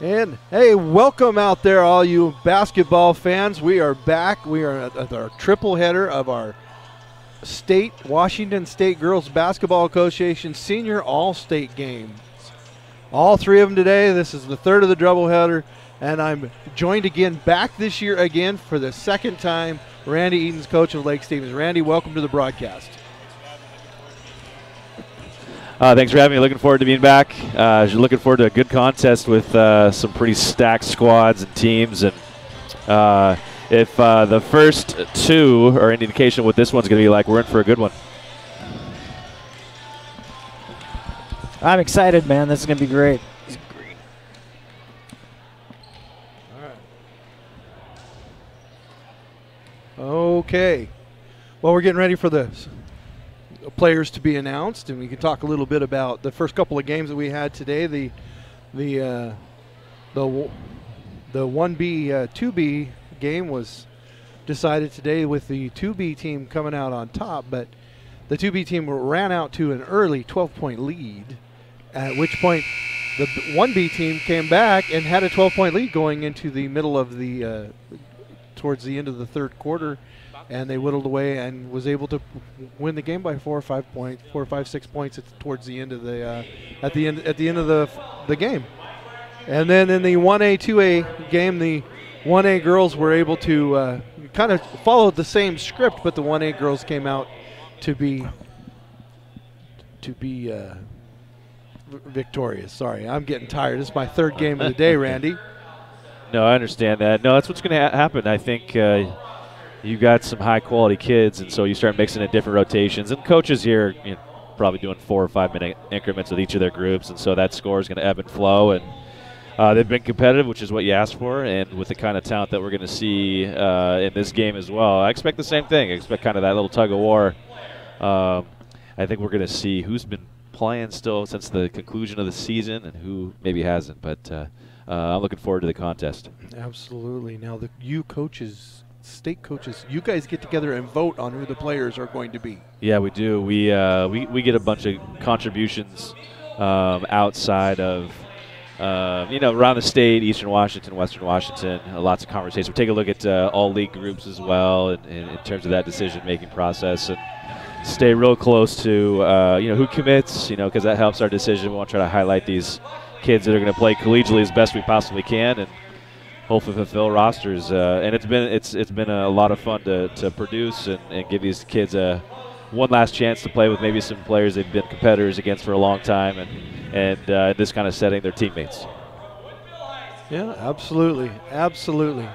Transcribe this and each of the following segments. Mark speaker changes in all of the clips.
Speaker 1: And hey, welcome out there, all you basketball fans. We are back. We are at our triple header of our Washington State Girls Basketball Association Senior All-State games. All three of them today. This is the third of the doubleheader, and I'm joined again back this year again for the second time. Randy Eaton's coach of Lake Stevens. Randy, welcome to the broadcast.
Speaker 2: Thanks for having me. Looking forward to being back. Looking forward to a good contest with some pretty stacked squads and teams. And if the first two are an indication of what this one's going to be like, we're in for a good one.
Speaker 3: I'm excited, man. This is going to be great.
Speaker 1: All right. Okay. Well, we're getting ready for the players to be announced, and we can talk a little bit about the first couple of games that we had today. The 1B 2B game was decided today with the 2B team coming out on top, but the 2B team ran out to an early 12-point lead, at which point the 1B team came back and had a 12-point lead going into the middle of the towards the end of the third quarter, and they whittled away and was able to win the game by 4 or 5 points, 4 or 5, 6 points towards the end of the at the end of the game. And then in the 1A 2A game, the 1A girls were able to kind of follow the same script, but the 1A girls came out to be victorious. Sorry, I'm getting tired. This is my third game of the day, Randy.
Speaker 2: No, I understand that. No, that's what's going to happen. I think you got some high-quality kids, and so you start mixing in different rotations. And coaches here, probably doing 4 or 5 minute increments with each of their groups, and so that score is going to ebb and flow. And they've been competitive, which is what you asked for, and with the kind of talent that we're going to see in this game as well, I expect the same thing. I expect kind of that little tug of war. I think we're going to see who's been playing still since the conclusion of the season and who maybe hasn't. But I'm looking forward to the contest.
Speaker 1: Absolutely. Now, state coaches, you guys get together and vote on who the players are going to be.
Speaker 2: Yeah, we do. We get a bunch of contributions outside of around the state, Eastern Washington, Western Washington. Lots of conversations. We take a look at all league groups as well, in terms of that decision-making process, and stay real close to who commits. Because that helps our decision. We want to try to highlight these kids that are going to play collegially as best we possibly can, and hopefully fulfill rosters. And it's been a lot of fun to produce and give these kids one last chance to play with maybe some players they've been competitors against for a long time, and in this kind of setting, their teammates.
Speaker 1: Yeah, absolutely, absolutely.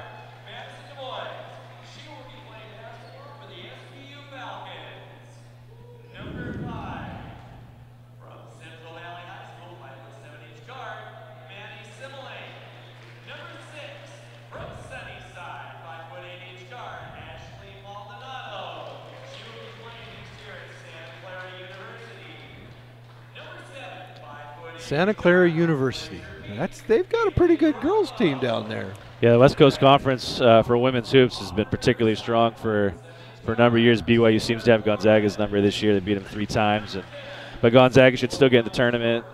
Speaker 1: Santa Clara University. They've got a pretty good girls team down there.
Speaker 2: Yeah, the West Coast Conference for women's hoops has been particularly strong for a number of years. BYU seems to have Gonzaga's number this year. They beat them 3 times. But Gonzaga should still get in the tournament.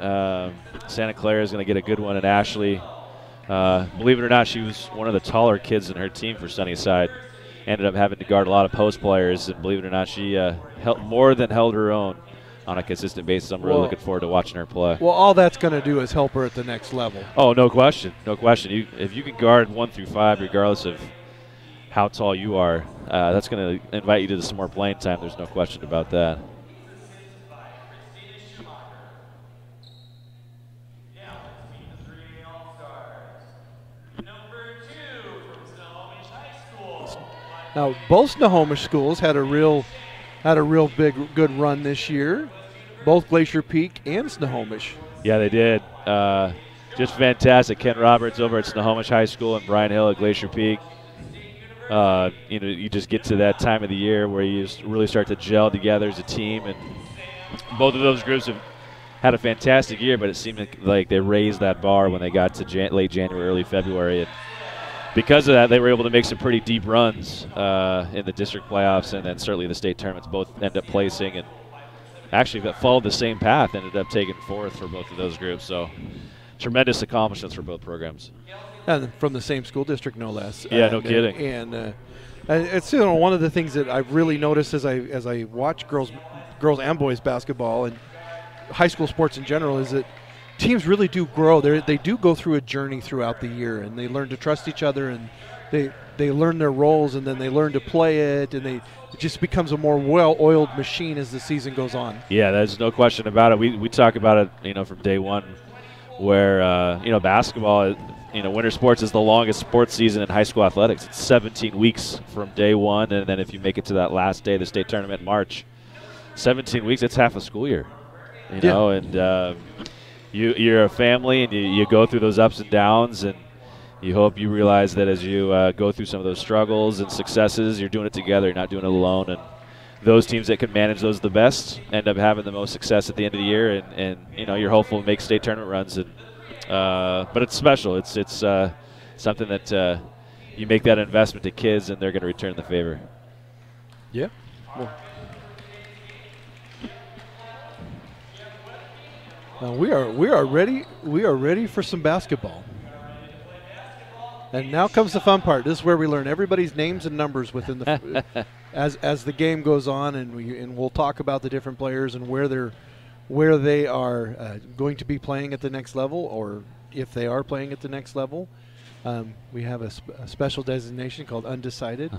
Speaker 2: Santa Clara is going to get a good one at Ashley. Believe it or not, she was one of the taller kids in her team for Sunnyside. Ended up having to guard a lot of post players, and believe it or not, she more than held her own on a consistent basis. I'm really looking forward to watching her play.
Speaker 1: Well, all that's going to do is help her at the next level.
Speaker 2: Oh, no question. No question. If you can guard 1 through 5, regardless of how tall you are, that's going to invite you to some more playing time. There's no question about that.
Speaker 1: Now, both Snohomish schools had a real good run this year. Both Glacier Peak and Snohomish.
Speaker 2: Yeah, they did. Just fantastic. Ken Roberts over at Snohomish High School and Brian Hill at Glacier Peak. You just get to that time of the year where you really start to gel together as a team, and both of those groups have had a fantastic year, but it seemed like they raised that bar when they got to late January, early February. And because of that, they were able to make some pretty deep runs in the district playoffs, and then certainly the state tournaments. Both end up placing, and actually that followed the same path, ended up taking 4th for both of those groups. So tremendous accomplishments for both programs.
Speaker 1: And from the same school district, no less.
Speaker 2: Yeah, no kidding.
Speaker 1: And it's one of the things that I've really noticed as I watch girls and boys basketball and high school sports in general is that teams really do grow. They do go through a journey throughout the year, and they learn to trust each other, and they learn their roles, and then they learn to play it, and it just becomes a more well-oiled machine as the season goes on.
Speaker 2: Yeah, there's no question about it. We talk about it, from day one, where basketball, winter sports is the longest sports season in high school athletics. It's 17 weeks from day one, and then if you make it to that last day of the state tournament in March, 17 weeks, it's half a school year. And you're a family, and you go through those ups and downs, and you hope you realize that as you go through some of those struggles and successes, you're doing it together, you're not doing it alone. And those teams that can manage those the best end up having the most success at the end of the year, and you're hopeful to make state tournament runs. And but it's special. It's something that you make that investment to kids, and they're going to return the favor.
Speaker 1: Yeah. Well, we are ready. We are ready for some basketball. And now comes the fun part. This is where we learn everybody's names and numbers within the as the game goes on, and we'll talk about the different players and where they are going to be playing at the next level, or if they are playing at the next level. We have a special designation called undecided.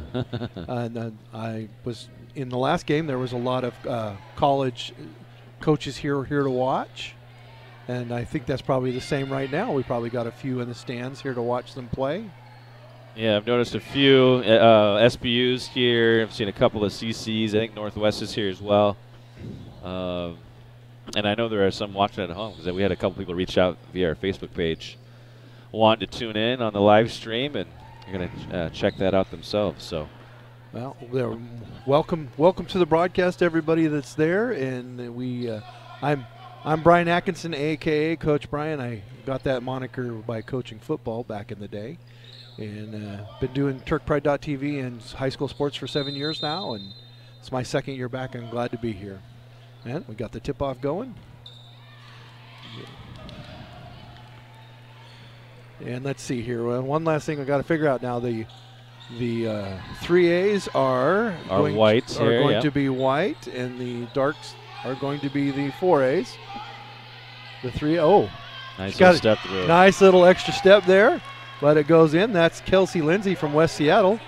Speaker 1: And I was in the last game. There was a lot of college coaches here to watch. And I think that's probably the same right now. We probably got a few in the stands here to watch them play.
Speaker 2: Yeah, I've noticed a few SBUs here. I've seen a couple of CCs. I think Northwest is here as well. And I know there are some watching at home because we had a couple people reach out via our Facebook page wanting to tune in on the live stream, and you're going to check that out themselves. So,
Speaker 1: well, welcome to the broadcast, everybody that's there. And I'm Brian Atkinson, a.k.a. Coach Brian. I got that moniker by coaching football back in the day. And been doing TurkPride.tv and high school sports for 7 years now. And it's my second year back. I'm glad to be here. And we got the tip-off going. And let's see here. Well, one last thing I got to figure out now. The 3As are
Speaker 2: white here,
Speaker 1: to be white, and the darks are going to be the 4As. The 3,
Speaker 2: nice little step through.
Speaker 1: Nice little extra step there, but it goes in. That's Kelsey Lindsay from West Seattle.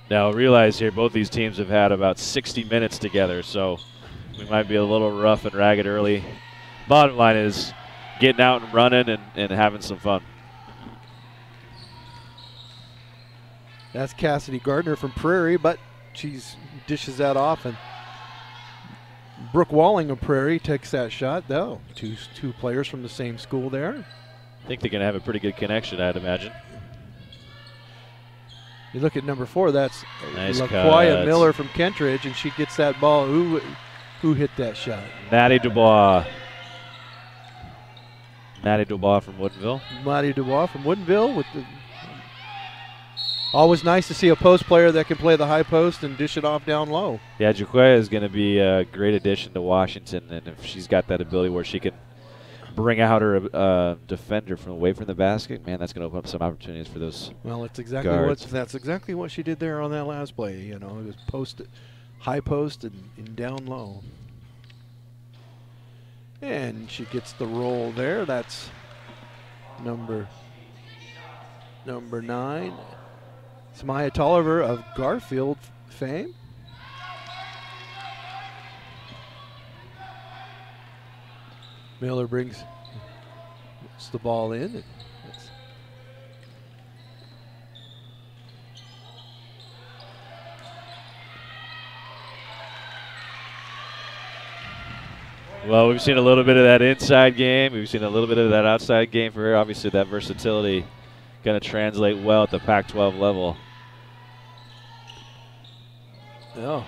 Speaker 2: Now realize here both these teams have had about 60 minutes together, so we might be a little rough and ragged early. Bottom line is getting out and running and having some fun.
Speaker 1: That's Cassidy Gardner from Prairie, but she dishes that off, and Brooke Walling of Prairie takes that shot. Though two players from the same school there.
Speaker 2: I think they're going to have a pretty good connection, I'd imagine.
Speaker 1: You look at number 4. That's
Speaker 2: nice
Speaker 1: LaQuia Miller from Kentridge, and she gets that ball. Who hit that shot?
Speaker 2: Maddie Dubois. Maddie Dubois from Woodinville.
Speaker 1: Maddie Dubois from Woodinville with the. Always nice to see a post player that can play the high post and dish it off down low.
Speaker 2: Yeah, Jaquia is going to be a great addition to Washington, and if she's got that ability where she can bring out her defender from away from the basket, man, that's going to open up some opportunities for those.
Speaker 1: Well, that's exactly what she did there on that last play. It was high post and down low. And she gets the roll there. That's number 9. It's Maya Tolliver of Garfield fame. Miller brings the ball in.
Speaker 2: Well, we've seen a little bit of that inside game. We've seen a little bit of that outside game for her. Obviously, that versatility going to translate well at the Pac-12 level.
Speaker 1: Oh.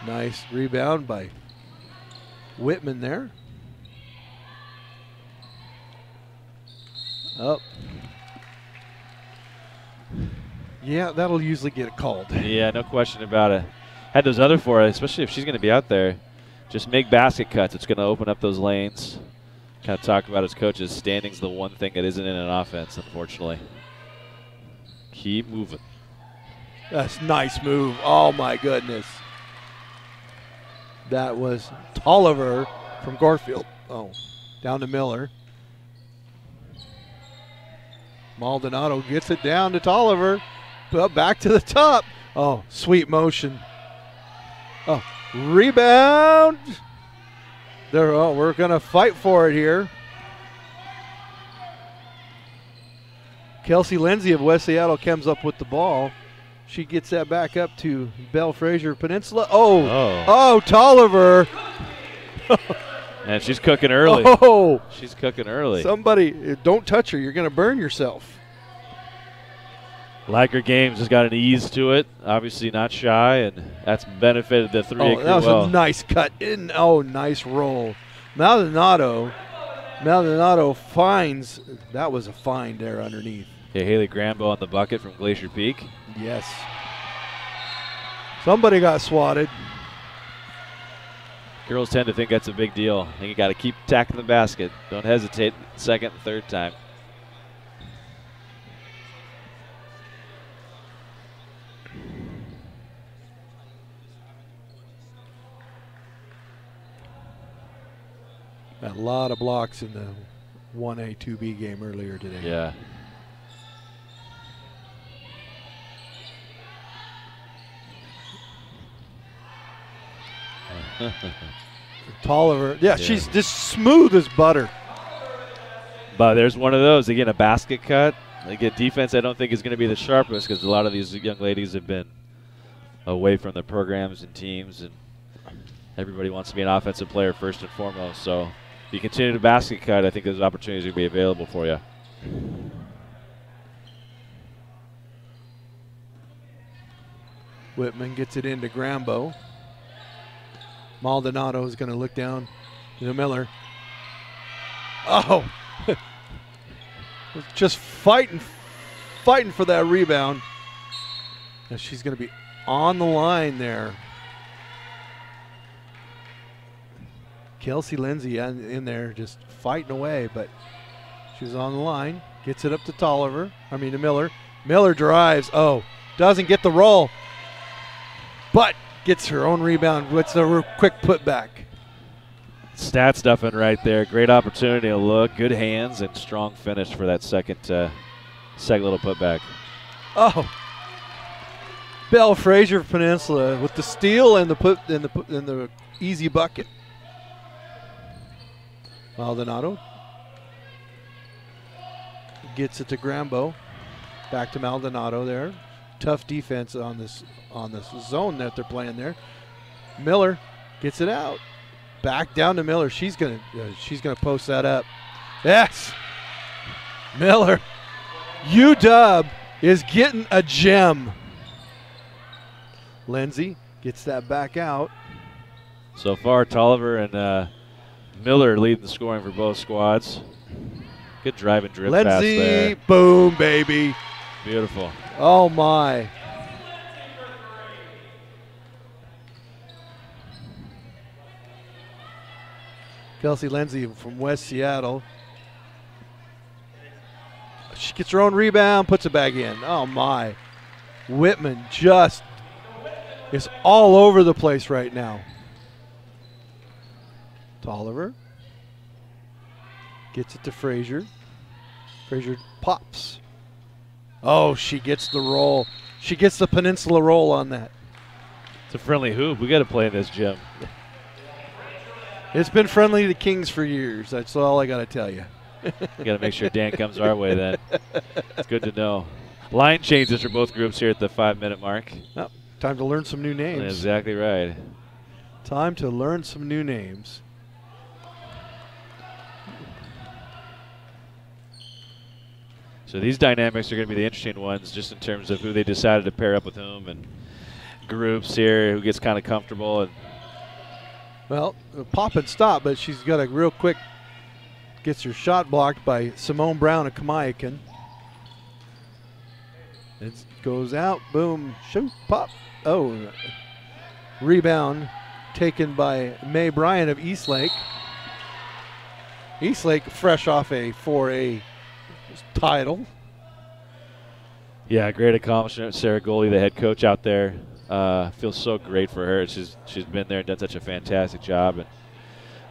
Speaker 1: Nice rebound by Whitman there. Oh. Yeah, that'll usually get called.
Speaker 2: Yeah, no question about it. Had those other 4, especially if she's going to be out there. just make basket cuts. It's going to open up those lanes. Kind of talk about his coaches. Standing's the one thing that isn't in an offense, unfortunately. Keep moving.
Speaker 1: That's a nice move. Oh, my goodness. That was Tolliver from Garfield. Oh, down to Miller. Maldonado gets it down to Tolliver. Back to the top. Oh, sweet motion. Oh, rebound. There. Oh, we're going to fight for it here. Kelsey Lindsay of West Seattle comes up with the ball. She gets that back up to Belle Fraser Peninsula. Oh, Tolliver.
Speaker 2: And she's cooking early.
Speaker 1: Oh,
Speaker 2: she's cooking early.
Speaker 1: Somebody, don't touch her. You're going to burn yourself.
Speaker 2: Like her games has got an ease to it. Obviously not shy, and that's benefited the 3A crew
Speaker 1: that was
Speaker 2: well.
Speaker 1: a nice cut in. Oh, nice roll. Maldonado finds. That was a find there underneath.
Speaker 2: Yeah, Haley Granbo on the bucket from Glacier Peak.
Speaker 1: Yes. Somebody got swatted.
Speaker 2: Girls tend to think that's a big deal. I think you got to keep attacking the basket. Don't hesitate second and third time.
Speaker 1: A lot of blocks in the 1A, 2B game earlier today.
Speaker 2: Yeah.
Speaker 1: Tolliver. Yeah, she's just smooth as butter.
Speaker 2: But there's one of those. Again, a basket cut. Again, defense I don't think is going to be the sharpest because a lot of these young ladies have been away from the programs and teams, and everybody wants to be an offensive player first and foremost. So if you continue to basket cut, I think those opportunities will be available for you.
Speaker 1: Whitman gets it into Grambo. Maldonado is going to look down to Miller. Oh, just fighting for that rebound. And she's going to be on the line there. Kelsey Lindsay in there just fighting away, but she was on the line. Gets it up to Miller. Miller drives. Oh, doesn't get the roll, but gets her own rebound. What's a quick putback?
Speaker 2: Stat stuffing right there. Great opportunity to look. Good hands and strong finish for that second little putback.
Speaker 1: Oh, Belle Fraser Peninsula with the steal and the easy bucket. Maldonado gets it to Grambo. Back to Maldonado there. Tough defense on this zone that they're playing there. Miller gets it out. Back down to Miller. She's gonna post that up. Yes, Miller. UW is getting a gem. Lindsay gets that back out.
Speaker 2: So far, Tolliver and Miller leading the scoring for both squads. Good drive and drip pass there.
Speaker 1: Lindsay, boom, baby.
Speaker 2: Beautiful.
Speaker 1: Oh, my. Kelsey Lindsay from West Seattle. She gets her own rebound, puts it back in. Oh, my. Whitman just is all over the place right now. Tolliver gets it to Fraser. Fraser pops. Oh, she gets the roll. She gets the Peninsula roll on that.
Speaker 2: It's a friendly hoop. We got to play in this gym.
Speaker 1: It's been friendly to Kings for years. That's all I got to tell you.
Speaker 2: We got to make sure Dan comes our way then. It's good to know. Line changes for both groups here at the 5-minute mark.
Speaker 1: Oh, time to learn some new names.
Speaker 2: Exactly right.
Speaker 1: Time to learn some new names.
Speaker 2: So these dynamics are going to be the interesting ones just in terms of who they decided to pair up with whom and groups here, who gets kind of comfortable. And
Speaker 1: well, pop and stop, but she's got a real quick, gets her shot blocked by Simone Brown of Kamayakan. It goes out, boom, shoot, pop. Oh, rebound taken by May Bryant of Eastlake. Eastlake fresh off a 4A title.
Speaker 2: Yeah, great accomplishment. Sarah Goldie, the head coach out there. Feels so great for her. She's been there and done such a fantastic job. And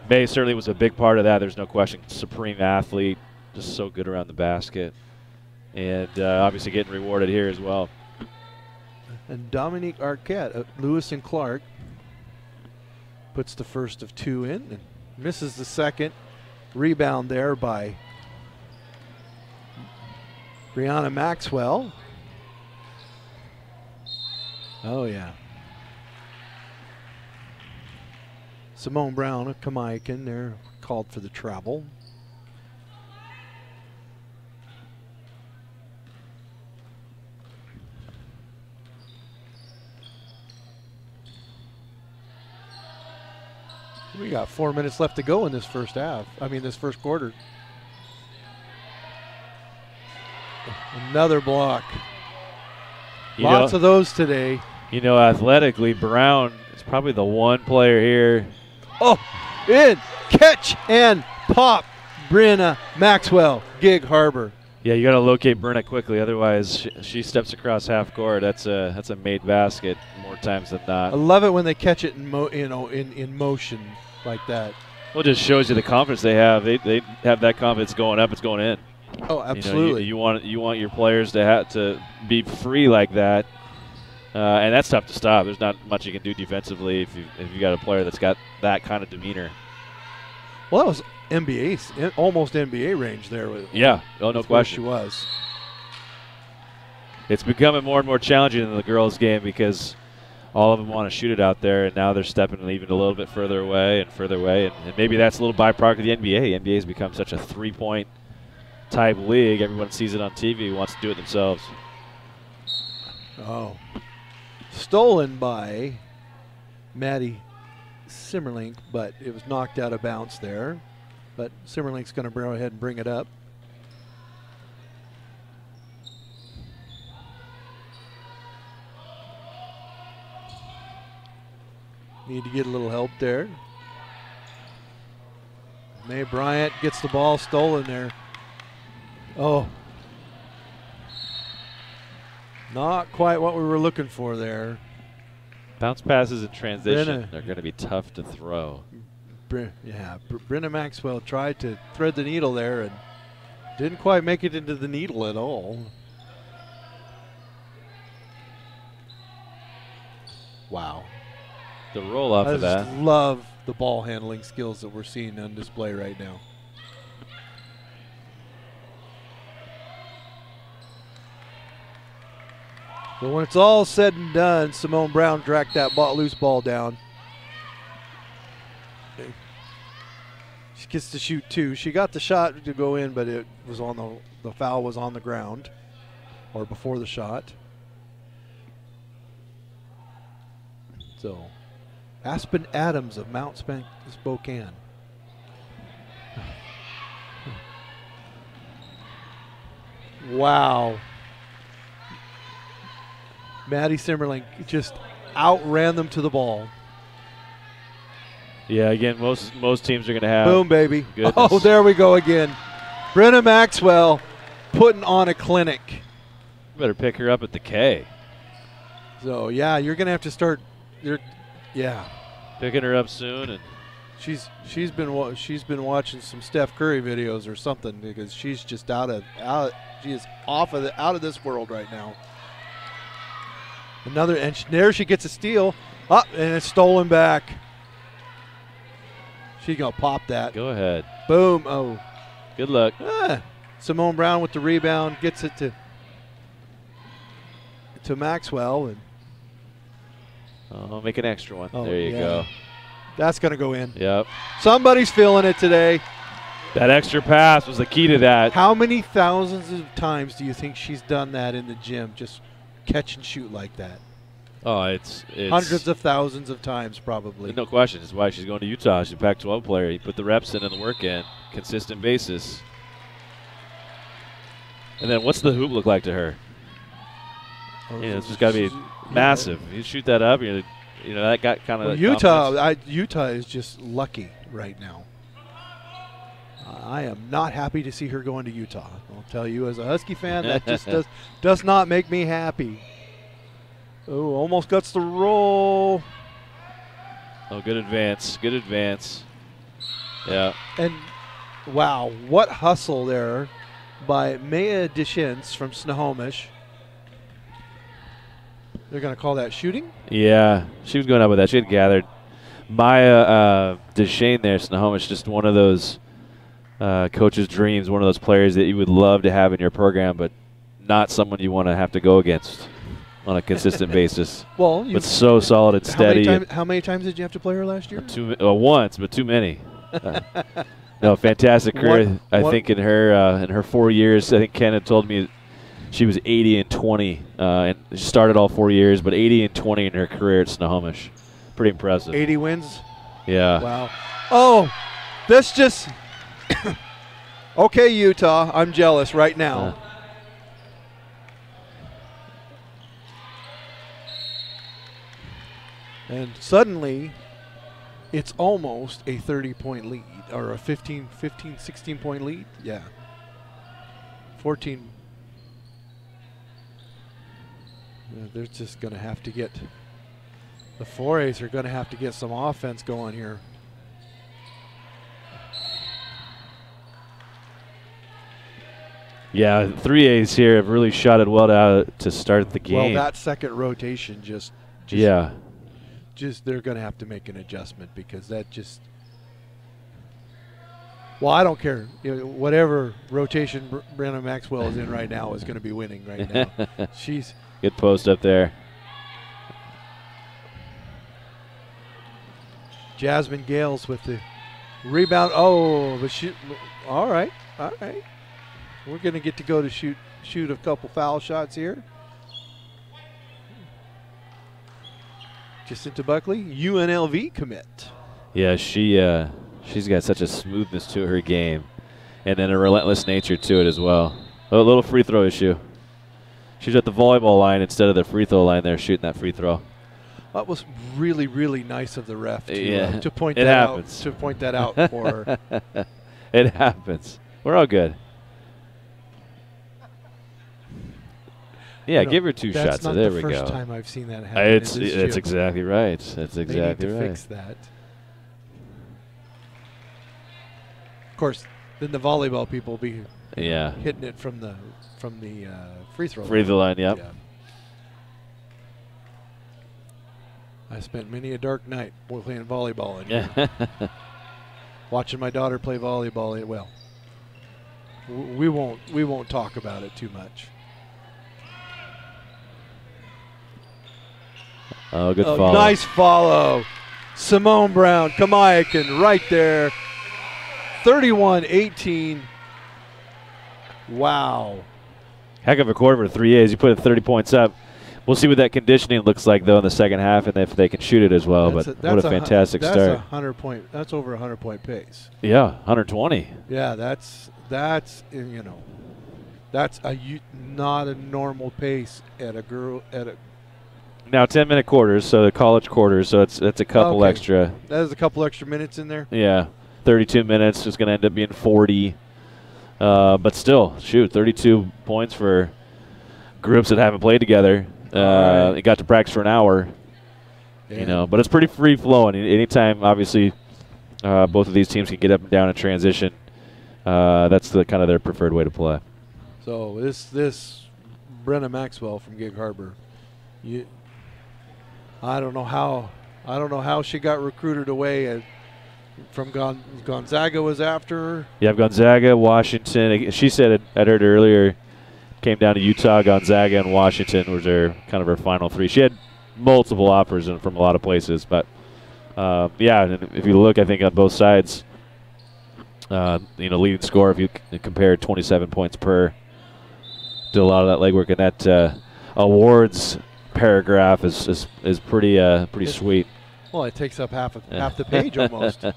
Speaker 2: May certainly was a big part of that. There's no question. Supreme athlete, just so good around the basket. And obviously getting rewarded here as well.
Speaker 1: And Dominique Arquette of Lewis and Clark puts the first of 2 in and misses the second. Rebound there by Brianna Maxwell. Oh, yeah. Simone Brown of Kamaikan there called for the travel. We got 4 minutes left to go in this first half. This first quarter. Another block. Lots of those today.
Speaker 2: Athletically, Brown is probably the one player here.
Speaker 1: Oh, in, catch, and pop. Brenna Maxwell, Gig Harbor.
Speaker 2: Yeah, you got to locate Brenna quickly. Otherwise, she steps across half court. That's a made basket more times than not.
Speaker 1: I love it when they catch it in motion like that.
Speaker 2: Well, it just shows you the confidence they have. They have that confidence going up. It's going in.
Speaker 1: Oh, absolutely.
Speaker 2: You want your players to be free like that, and that's tough to stop. There's not much you can do defensively if you got a player that's got that kind of demeanor.
Speaker 1: Well, that was almost NBA range there.
Speaker 2: Yeah, no question.
Speaker 1: She was.
Speaker 2: It's becoming more and more challenging in the girls' game because all of them want to shoot it out there, and now they're stepping even a little bit further away, and maybe that's a little byproduct of the NBA. The NBA has become such a three-point type league. Everyone sees it on TV, wants to do it themselves.
Speaker 1: Oh. Stolen by Maddie Simmerlink, but it was knocked out of bounds there. But Simmerlink's going to go ahead and bring it up. Need to get a little help there. May Bryant gets the ball stolen there. Oh. Not quite what we were looking for there.
Speaker 2: Bounce passes in transition are going to be tough to throw.
Speaker 1: Brenna Maxwell tried to thread the needle there and didn't quite make it into the needle at all. Wow.
Speaker 2: The roll off of that.
Speaker 1: I just love the ball handling skills that we're seeing on display right now. But when it's all said and done, Simone Brown dragged that loose ball down. She gets to shoot 2. She got the shot to go in, but it was on the foul was on the ground or before the shot. So Aspen Adams of Mount Spokane. Wow. Maddie Simmerlink just outran them to the ball.
Speaker 2: Yeah, again, most teams are going to have.
Speaker 1: Boom, baby.
Speaker 2: Goodness.
Speaker 1: Oh, there we go again. Brenna Maxwell putting on a clinic.
Speaker 2: Better pick her up at the K.
Speaker 1: So, yeah, you're going to have to start.
Speaker 2: Picking her up soon, and
Speaker 1: she's been watching some Steph Curry videos or something because she's just she is out of this world right now. There she gets a steal. Up, and it's stolen back. She's going to pop that.
Speaker 2: Go ahead.
Speaker 1: Boom. Oh.
Speaker 2: Good luck.
Speaker 1: Simone Brown with the rebound. Gets it to Maxwell. And
Speaker 2: make an extra one. There you go.
Speaker 1: That's going to go in.
Speaker 2: Yep.
Speaker 1: Somebody's feeling it today.
Speaker 2: That extra pass was the key to that.
Speaker 1: How many thousands of times do you think she's done that in the gym? Just catch and shoot like that.
Speaker 2: Oh, it's
Speaker 1: hundreds of thousands of times probably.
Speaker 2: No question. It's why she's going to Utah. She's a Pac-12 player. You put the reps in and the work in, consistent basis. And then what's the hoop look like to her? It's just got to be massive. You shoot that up, you're that got kind of
Speaker 1: Utah is just lucky right now. I am not happy to see her going to Utah. I'll tell you, as a Husky fan, that just does not make me happy. Oh, almost gets the roll.
Speaker 2: Oh, good advance. Good advance. Yeah.
Speaker 1: And, wow, what hustle there by Maya Deschentes from Snohomish. They're going to call that shooting?
Speaker 2: Yeah, she was going up with that. She had gathered. Maya Deschênes there, Snohomish, just one of those coach's dreams, one of those players that you would love to have in your program, but not someone you want to have to go against on a consistent basis.
Speaker 1: Well,
Speaker 2: but so solid and steady.
Speaker 1: How many times did you have to play her last year?
Speaker 2: Once, but too many. No, fantastic career. I think in her 4 years, I think Ken had told me she was 80-20, and she started all 4 years, but 80-20 in her career at Snohomish. Pretty impressive.
Speaker 1: 80 wins?
Speaker 2: Yeah.
Speaker 1: Wow. Oh, this just – okay, Utah, I'm jealous right now. And suddenly it's almost a 30-point lead, or a 15, 16-point lead. Yeah. 14. They're just going to have to get – the 4As are going to have to get some offense going here.
Speaker 2: Yeah, 3As here have really shot it well to start the game.
Speaker 1: Well, that second rotation just they're going to have to make an adjustment, because that just – well, I don't care. Whatever rotation Brenna Maxwell is in right now is going to be winning right now. She's –
Speaker 2: good post up there.
Speaker 1: Jasmine Gales with the rebound. Oh, the shoot. All right. We're going to get to go to shoot a couple foul shots here. Jacinta Buckley, UNLV commit.
Speaker 2: Yeah, she's got such a smoothness to her game, and then a relentless nature to it as well. A little free throw issue. She's at the volleyball line instead of the free throw line there, shooting that free throw.
Speaker 1: That was really, really nice of the ref to point
Speaker 2: that
Speaker 1: out. To point that out for her.
Speaker 2: It happens. We're all good. Yeah, give her two shots.
Speaker 1: That's
Speaker 2: there
Speaker 1: not
Speaker 2: we
Speaker 1: the
Speaker 2: go.
Speaker 1: first time I've seen that happen.
Speaker 2: That's exactly right. That's exactly right.
Speaker 1: They need to fix that. Of course, then the volleyball people will be hitting it from the free throw line.
Speaker 2: Free throw line, yep.
Speaker 1: Yeah. I spent many a dark night playing volleyball in here. Watching my daughter play volleyball. Well, we won't talk about it too much.
Speaker 2: Oh, good follow.
Speaker 1: Nice follow. Simone Brown, Kamayakan right there. 31-18. Wow.
Speaker 2: Heck of a quarter for 3As. You put it 30 points up. We'll see what that conditioning looks like, though, in the second half, and if they can shoot it as well. What a fantastic start.
Speaker 1: That's 100 point. That's over 100-point pace.
Speaker 2: Yeah, 120.
Speaker 1: Yeah, that's not a normal pace at a girl at a.
Speaker 2: Now 10-minute quarters, so the college quarters, so it's a couple extra.
Speaker 1: That is a couple extra minutes in there.
Speaker 2: Yeah, 32 minutes is going to end up being 40. But still, 32 points for groups that haven't played together. They got to practice for an hour, but it's pretty free flowing. Anytime, obviously, both of these teams can get up and down in transition. That's the kind of their preferred way to play.
Speaker 1: So this Brenna Maxwell from Gig Harbor, I don't know how she got recruited away from Gonzaga was after her.
Speaker 2: Yeah, Gonzaga, Washington. She said I heard earlier. Came down to Utah, Gonzaga, and Washington was her final three. She had multiple offers from a lot of places, but and if you look, I think on both sides, leading score, if you compare 27 points per, did a lot of that legwork, and that awards paragraph is pretty sweet.
Speaker 1: Well, it takes up half the page almost. All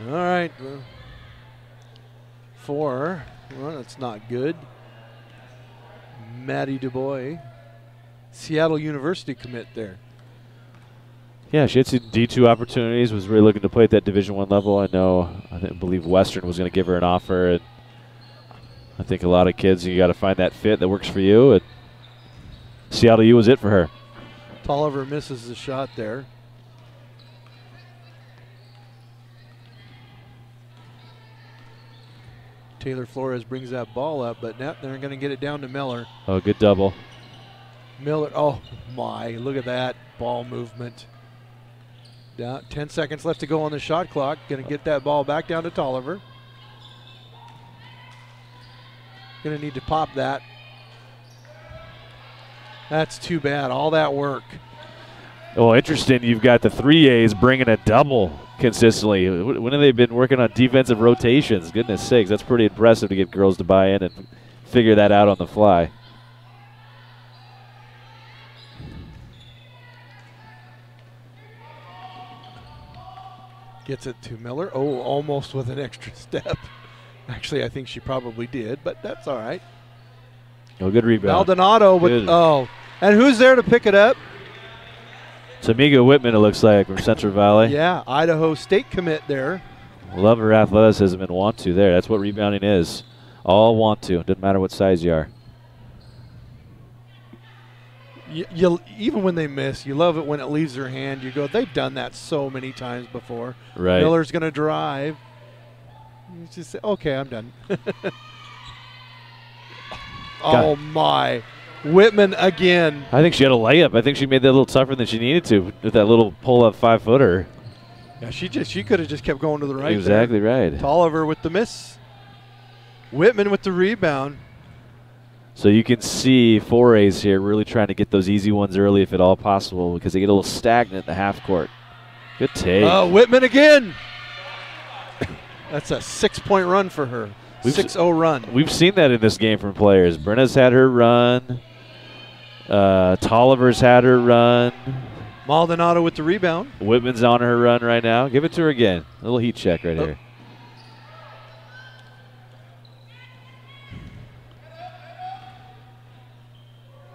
Speaker 1: right. 4. Well, that's not good. Maddie DuBois, Seattle University commit there.
Speaker 2: Yeah, she had some D2 opportunities, was really looking to play at that Division I level. I believe Western was going to give her an offer. And I think a lot of kids, you got to find that fit that works for you. And Seattle U was it for her.
Speaker 1: Tolliver misses the shot there. Taylor Flores brings that ball up, but now they're going to get it down to Miller.
Speaker 2: Oh, good double.
Speaker 1: Miller, oh my, look at that ball movement. Down, 10 seconds left to go on the shot clock. Going to get that ball back down to Tolliver. Going to need to pop that. That's too bad, all that work.
Speaker 2: Well, interesting, you've got the 3As bringing a double consistently. When have they been working on defensive rotations? Goodness sakes, that's pretty impressive to get girls to buy in and figure that out on the fly.
Speaker 1: Gets it to Miller. Oh, almost with an extra step. Actually, I think she probably did, but that's all right.
Speaker 2: Oh, good rebound.
Speaker 1: Maldonado with, oh. And who's there to pick it up?
Speaker 2: Tamika Whitman, it looks like, from Central Valley.
Speaker 1: Yeah, Idaho State commit there.
Speaker 2: Love her athleticism and want to there. That's what rebounding is. All want to. Doesn't matter what size you are.
Speaker 1: You even when they miss, you love it when it leaves their hand. You go, they've done that so many times before.
Speaker 2: Right.
Speaker 1: Miller's going to drive. You just say, okay, I'm done. Oh, my. Whitman again.
Speaker 2: I think she had a layup. I think she made that a little tougher than she needed to with that little pull-up 5-footer.
Speaker 1: Yeah, she could have just kept going to the right.
Speaker 2: Exactly
Speaker 1: there.
Speaker 2: right.
Speaker 1: Tolliver with the miss. Whitman with the rebound.
Speaker 2: So you can see 4As here really trying to get those easy ones early if at all possible because they get a little stagnant in the half court. Good take.
Speaker 1: Whitman again. That's a 6-point run for her. 6-0 run.
Speaker 2: We've seen that in this game from players. Brenna's had her run. Tolliver's had her run.
Speaker 1: Maldonado with the rebound.
Speaker 2: Whitman's on her run right now. Give it to her again. A little heat check right here.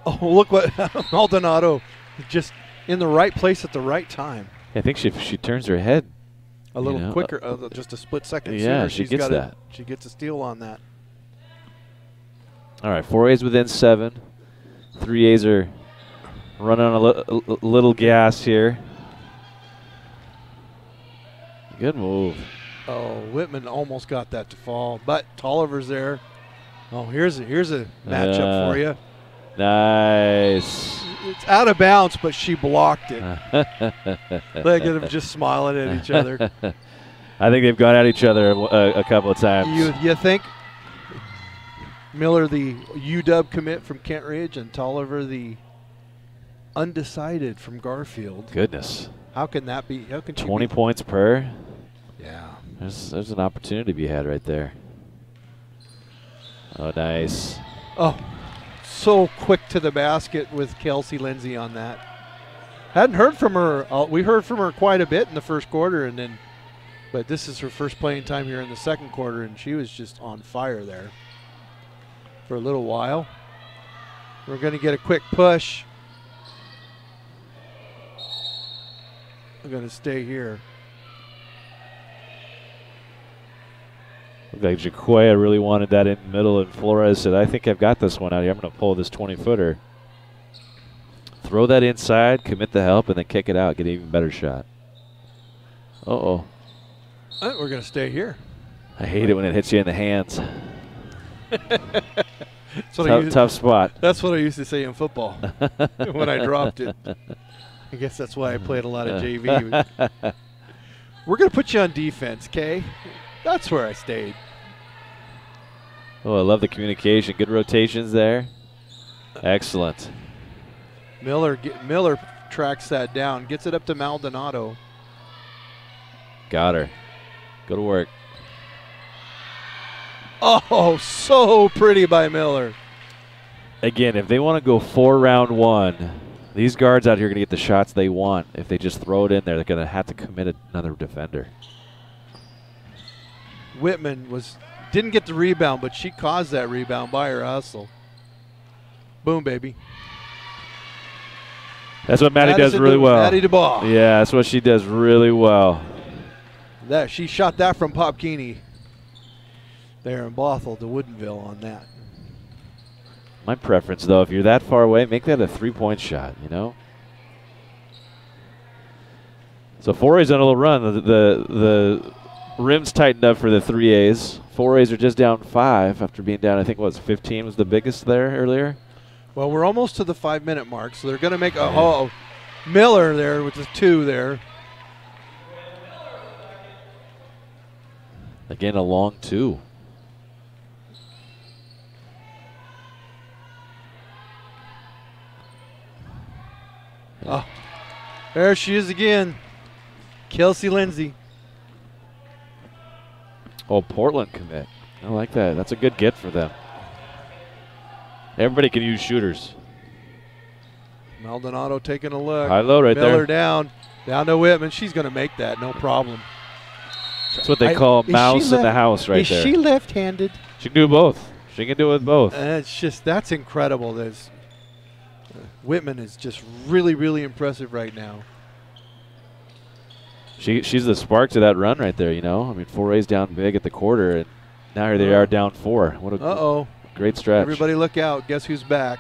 Speaker 1: Oh, look what Maldonado just in the right place at the right time.
Speaker 2: I think if she turns her head
Speaker 1: a little quicker, just a split second
Speaker 2: yeah,
Speaker 1: sooner,
Speaker 2: she gets that.
Speaker 1: She gets a steal on that.
Speaker 2: All right, 4As within 7. 3As are running on a little gas here. Good move.
Speaker 1: Oh, Whitman almost got that to fall, but Tolliver's there. Oh, here's a matchup for you.
Speaker 2: Nice.
Speaker 1: It's out of bounds, but she blocked it. Look at them just smiling at each other.
Speaker 2: I think they've gone at each other a couple of times.
Speaker 1: You think Miller, the UW commit from Kent Ridge, and Tolliver, the undecided from Garfield.
Speaker 2: Goodness.
Speaker 1: How can that be? How can
Speaker 2: 20 points per?
Speaker 1: Yeah.
Speaker 2: There's an opportunity to be had right there. Oh, nice.
Speaker 1: Oh, so quick to the basket with Kelsey Lindsay on that. Hadn't heard from her. We heard from her quite a bit in the first quarter, but this is her first playing time here in the second quarter, and she was just on fire there for a little while. We're going to get a quick push. I'm going to stay here.
Speaker 2: Looked like Jaquia really wanted that in the middle, and Flores said, I think I've got this one out here. I'm going to pull this 20-footer. Throw that inside, commit the help, and then kick it out. Get an even better shot. Uh-oh.
Speaker 1: We're going to stay here.
Speaker 2: I hate it when it hits you in the hands. Tough spot.
Speaker 1: That's what I used to say in football when I dropped it. I guess that's why I played a lot of JV. We're going to put you on defense, Kay. That's where I stayed.
Speaker 2: Oh, I love the communication. Good rotations there. Excellent.
Speaker 1: Miller tracks that down, gets it up to Maldonado.
Speaker 2: Got her. Go to work.
Speaker 1: Oh, so pretty by Miller.
Speaker 2: Again, if they want to go 4 round 1, these guards out here are going to get the shots they want. If they just throw it in there, they're going to have to commit another defender.
Speaker 1: Whitman didn't get the rebound, but she caused that rebound by her hustle. Boom, baby.
Speaker 2: That's what Maddie does really well.
Speaker 1: Maddie DeBaugh.
Speaker 2: Yeah, that's what she does really well.
Speaker 1: She shot that from Popkini there in Bothell to Woodinville on that.
Speaker 2: My preference, though, if you're that far away, make that a 3-point shot, you know? So 4A's on a little run. The rim's tightened up for the 3A's. 4A's are just down 5 after being down, I think, 15 was the biggest there earlier?
Speaker 1: Well, we're almost to the 5-minute mark, so they're going to make a Miller there with the 2 there.
Speaker 2: Again, a long 2.
Speaker 1: Oh, there she is again. Kelsey Lindsay.
Speaker 2: Oh, Portland commit. I like that. That's a good get for them. Everybody can use shooters.
Speaker 1: Maldonado taking a look.
Speaker 2: High low right
Speaker 1: Miller
Speaker 2: there.
Speaker 1: down to Whitman. She's going to make that, no problem.
Speaker 2: That's what they call mouse in the house right there.
Speaker 1: Is she left-handed?
Speaker 2: She can do both. She can do it with both.
Speaker 1: That's incredible. Whitman is just really, really impressive right now.
Speaker 2: She's the spark to that run right there, you know. I mean, 4A's down big at the quarter, and now here they are down 4. What a great stretch.
Speaker 1: Everybody look out. Guess who's back?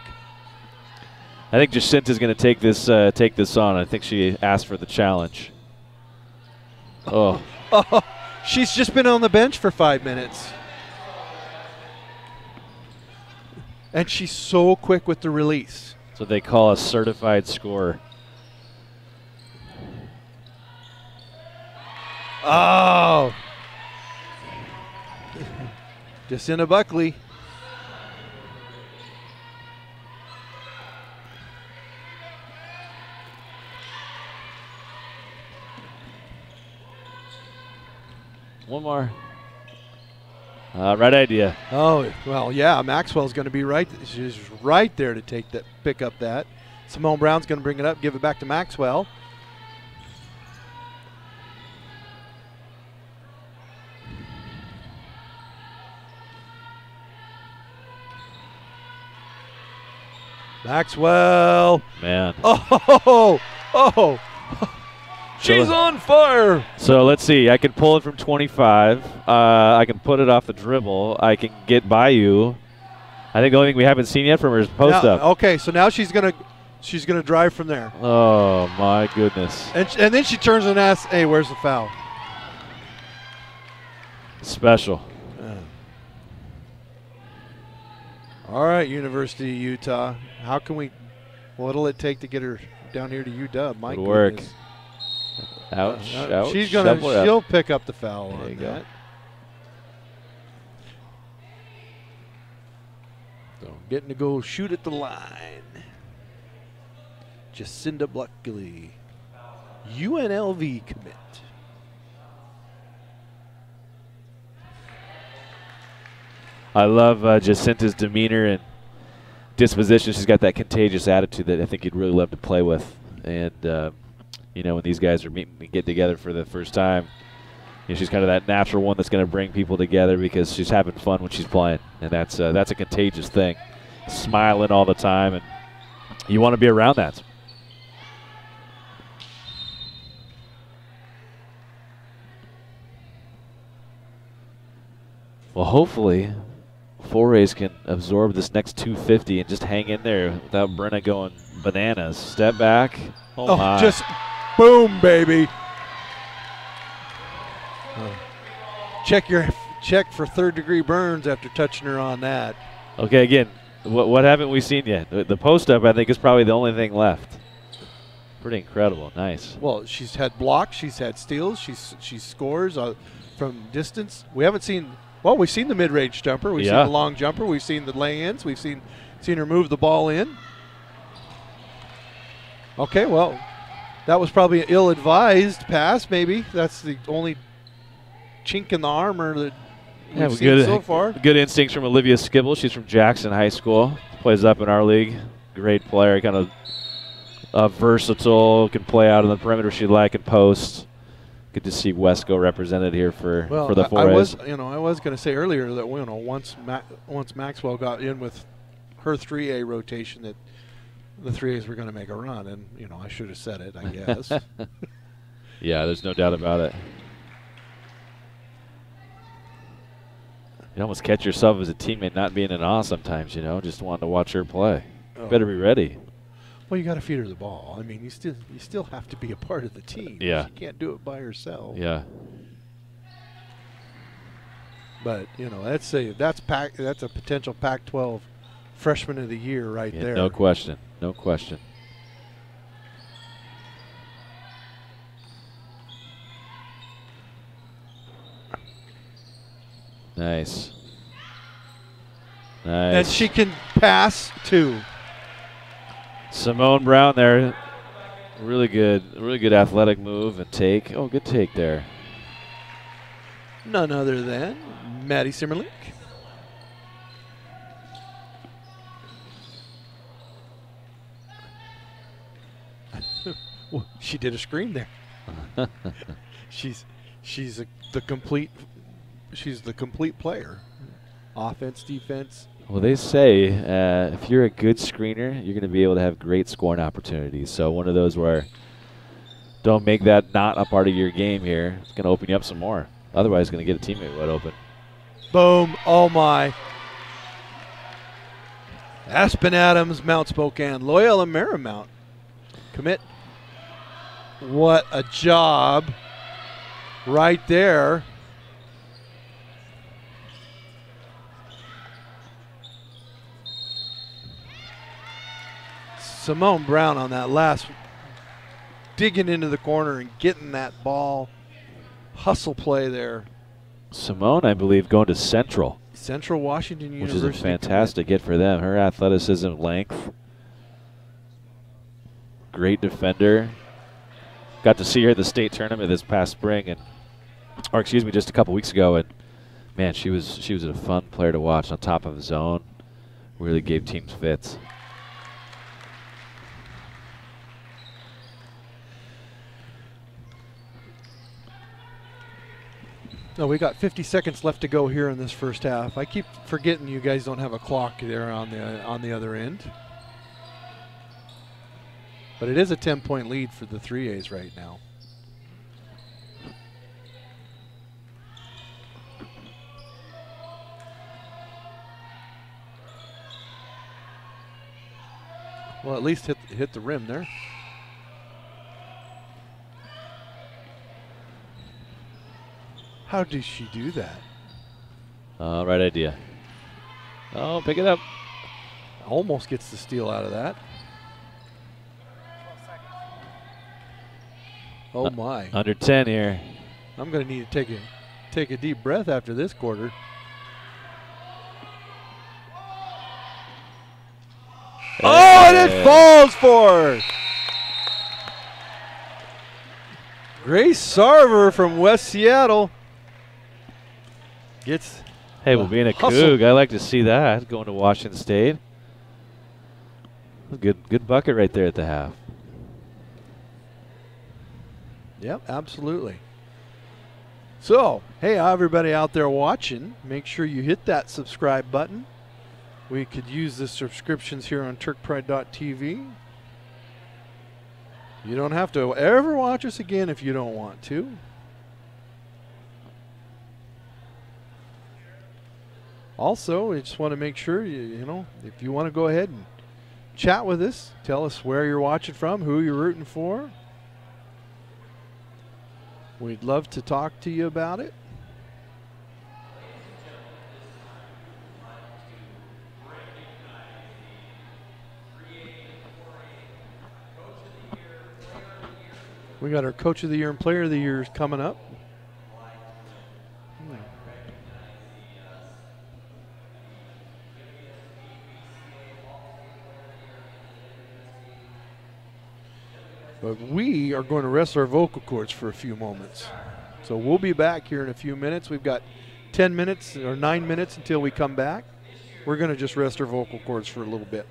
Speaker 2: I think Jacinta's going to take this on. I think she asked for the challenge. Oh.
Speaker 1: She's just been on the bench for 5 minutes. And she's so quick with the release.
Speaker 2: That's what they call a certified scorer.
Speaker 1: Oh. Jacinta Buckley.
Speaker 2: One more. Right idea.
Speaker 1: Oh, well, yeah, Maxwell's going to be right. She's right there to pick up that. Simone Brown's going to bring it up, give it back to Maxwell. Maxwell.
Speaker 2: Man.
Speaker 1: Oh. She's on fire.
Speaker 2: So let's see. I can pull it from 25. I can put it off the dribble. I can get by you. I think the only thing we haven't seen yet from her is post up.
Speaker 1: Okay, so now she's gonna drive from there.
Speaker 2: Oh my goodness.
Speaker 1: And then she turns and asks, "Hey, where's the foul?"
Speaker 2: Special.
Speaker 1: All right, University of Utah. What'll it take to get her down here to UW? My
Speaker 2: Good work.
Speaker 1: goodness.
Speaker 2: Ouch. Ouch.
Speaker 1: She'll pick up the foul on that. So getting to go shoot at the line. Jacinta Buckley, UNLV commit.
Speaker 2: I love Jacinta's demeanor and disposition. She's got that contagious attitude that I think you'd really love to play with. And you know, when these guys are meeting and get together for the first time, you know, she's kind of that natural one that's going to bring people together because she's having fun when she's playing, and that's a contagious thing. Smiling all the time, and you want to be around that. Well, hopefully, 4A's can absorb this next 250 and just hang in there without Brenna going bananas. Step back. Oh my.
Speaker 1: Just boom, baby. Check for third-degree burns after touching her on that.
Speaker 2: Okay, again, what haven't we seen yet? The post-up, I think, is probably the only thing left. Pretty incredible. Nice.
Speaker 1: Well, she's had blocks. She's had steals. She scores from distance. We haven't seen – well, we've seen the mid-range jumper. We've seen the long jumper. We've seen the lay-ins. We've seen her move the ball in. Okay, well, that was probably an ill-advised pass maybe. That's the only chink in the armor that we've seen so far.
Speaker 2: Good instincts from Olivia Skibble. She's from Jackson High School. Plays up in our league. Great player, kind of versatile, can play out on the perimeter if she'd like and post. Good to see Wesco represented here for the 4A's.
Speaker 1: I was going to say earlier that once Maxwell got in with her 3A rotation that the 3As were going to make a run, and I should have said it, I guess.
Speaker 2: Yeah, there's no doubt about it. You almost catch yourself as a teammate not being in awe sometimes, just wanting to watch her play.
Speaker 1: Oh.
Speaker 2: Better be ready.
Speaker 1: Well, you got to feed her the ball. I mean, you still have to be a part of the team.
Speaker 2: Yeah.
Speaker 1: She can't do it by herself.
Speaker 2: Yeah.
Speaker 1: But that's a potential Pac-12 freshman of the year right there.
Speaker 2: No question. No question. Nice. Nice.
Speaker 1: And she can pass too.
Speaker 2: Simone Brown there. Really good athletic move and take. Oh, good take there.
Speaker 1: None other than Maddie Simmerlink. Well, she did a screen there. she's the complete player. Offense, defense.
Speaker 2: Well, they say if you're a good screener, you're going to be able to have great scoring opportunities. So one of those where don't make that not a part of your game here. It's going to open you up some more. Otherwise, it's going to get a teammate wide open.
Speaker 1: Boom. Oh, my. Aspen Adams, Mount Spokane. Loyola Marymount. Commit. What a job right there. Simone Brown on that last, digging into the corner and getting that ball. Hustle play there.
Speaker 2: Simone, I believe, going to Central.
Speaker 1: Central Washington University.
Speaker 2: Which is a fantastic get for them. Her athleticism, length. Great defender. Got to see her at the state tournament this past spring, just a couple weeks ago, and man, she was a fun player to watch on top of the zone. Really gave teams fits.
Speaker 1: No, we got 50 seconds left to go here in this first half. I keep forgetting you guys don't have a clock there on the other end. But it is a 10-point lead for the 3As right now. Well, at least hit the rim there. How did she do that?
Speaker 2: Right idea. Oh, pick it up.
Speaker 1: Almost gets the steal out of that. Oh my.
Speaker 2: Under 10 here.
Speaker 1: I'm going to need to take a deep breath after this quarter. Oh, and it falls for her. Grace Sarver from West Seattle gets.
Speaker 2: Hey, well, being a Coug, I like to see that going to Washington State. Good bucket right there at the half.
Speaker 1: Yep, absolutely. So, hey, everybody out there watching, make sure you hit that subscribe button. We could use the subscriptions here on TurkPride.tv. You don't have to ever watch us again if you don't want to. Also, we just want to make sure, if you want to go ahead and chat with us, tell us where you're watching from, who you're rooting for. We'd love to talk to you about it. We got our Coach of the Year and Player of the Year coming up. But we are going to rest our vocal cords for a few moments. So we'll be back here in a few minutes. We've got 10 minutes or 9 minutes until we come back. We're going to just rest our vocal cords for a little bit.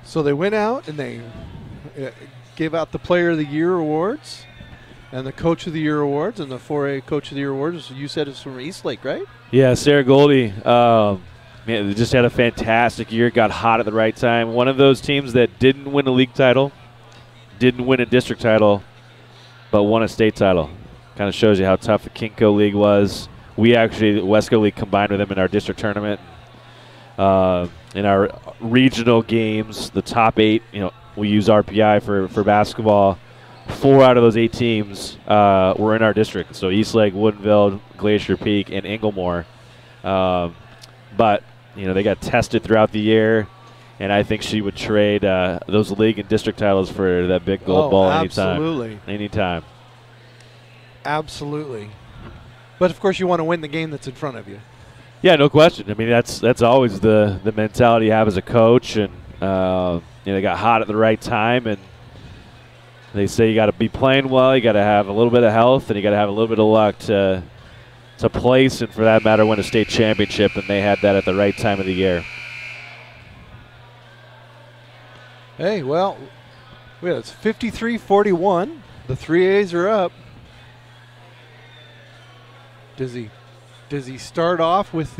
Speaker 1: So they went out and they gave out the Player of the Year awards and the Coach of the Year awards, and the 4A Coach of the Year awards, you said it's from Eastlake, right?
Speaker 2: Yeah, Sarah Goldie, man, they just had a fantastic year, got hot at the right time. One of those teams that didn't win a league title, didn't win a district title, but won a state title. Kind of shows you how tough the Kinko League was. We actually, the Wesco League, combined with them in our district tournament. In our regional games, the top 8, we use RPI for basketball. 4 out of those 8 teams were in our district. So Eastlake, Woodinville, Glacier Peak, and Inglemoor. But, they got tested throughout the year, and I think she would trade those league and district titles for that big gold ball
Speaker 1: absolutely.
Speaker 2: Anytime.
Speaker 1: Absolutely. But, of course, you want to win the game that's in front of you.
Speaker 2: Yeah, no question. I mean, that's always the mentality you have as a coach, and they got hot at the right time, and they say you got to be playing well, you got to have a little bit of health, and you got to have a little bit of luck to place, and for that matter, win a state championship, and they had that at the right time of the year.
Speaker 1: Hey, well, it's 53-41. The 3As are up. Does he start off with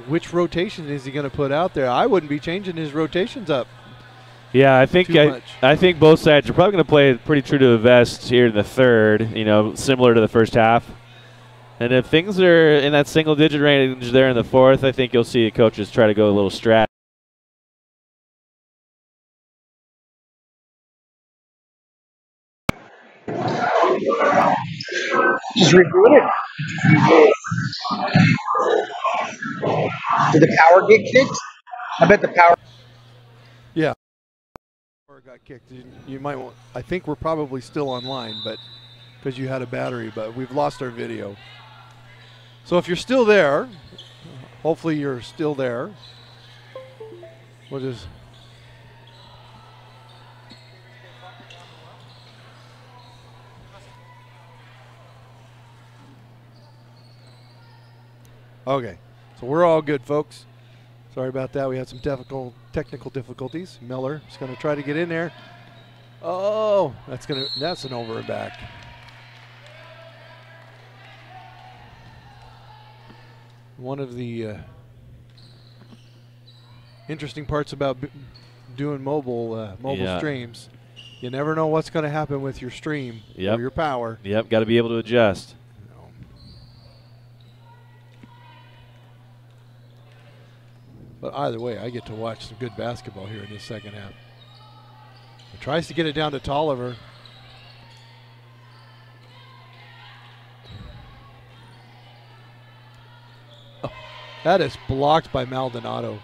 Speaker 1: which rotation is he going to put out there? I wouldn't be changing his rotations up.
Speaker 2: Yeah, I think both sides are probably going to play pretty true to the vest here in the third, similar to the first half. And if things are in that single-digit range there in the fourth, I think you'll see the coaches try to go a little strat.
Speaker 4: Just reboot it. Did the power get kicked? I bet the power.
Speaker 1: Yeah. Power got kicked. You might want. I think we're probably still online, but because you had a battery, but we've lost our video. So if you're still there, hopefully you're still there. We'll just. Okay, so we're all good, folks. Sorry about that. We had some technical difficulties. Miller is going to try to get in there. Oh, that's an over and back. One of the interesting parts about doing mobile streams, you never know what's going to happen with your stream or your power.
Speaker 2: Yep, got to be able to adjust.
Speaker 1: But either way, I get to watch some good basketball here in this second half. Tries to get it down to Tolliver. Oh, that is blocked by Maldonado.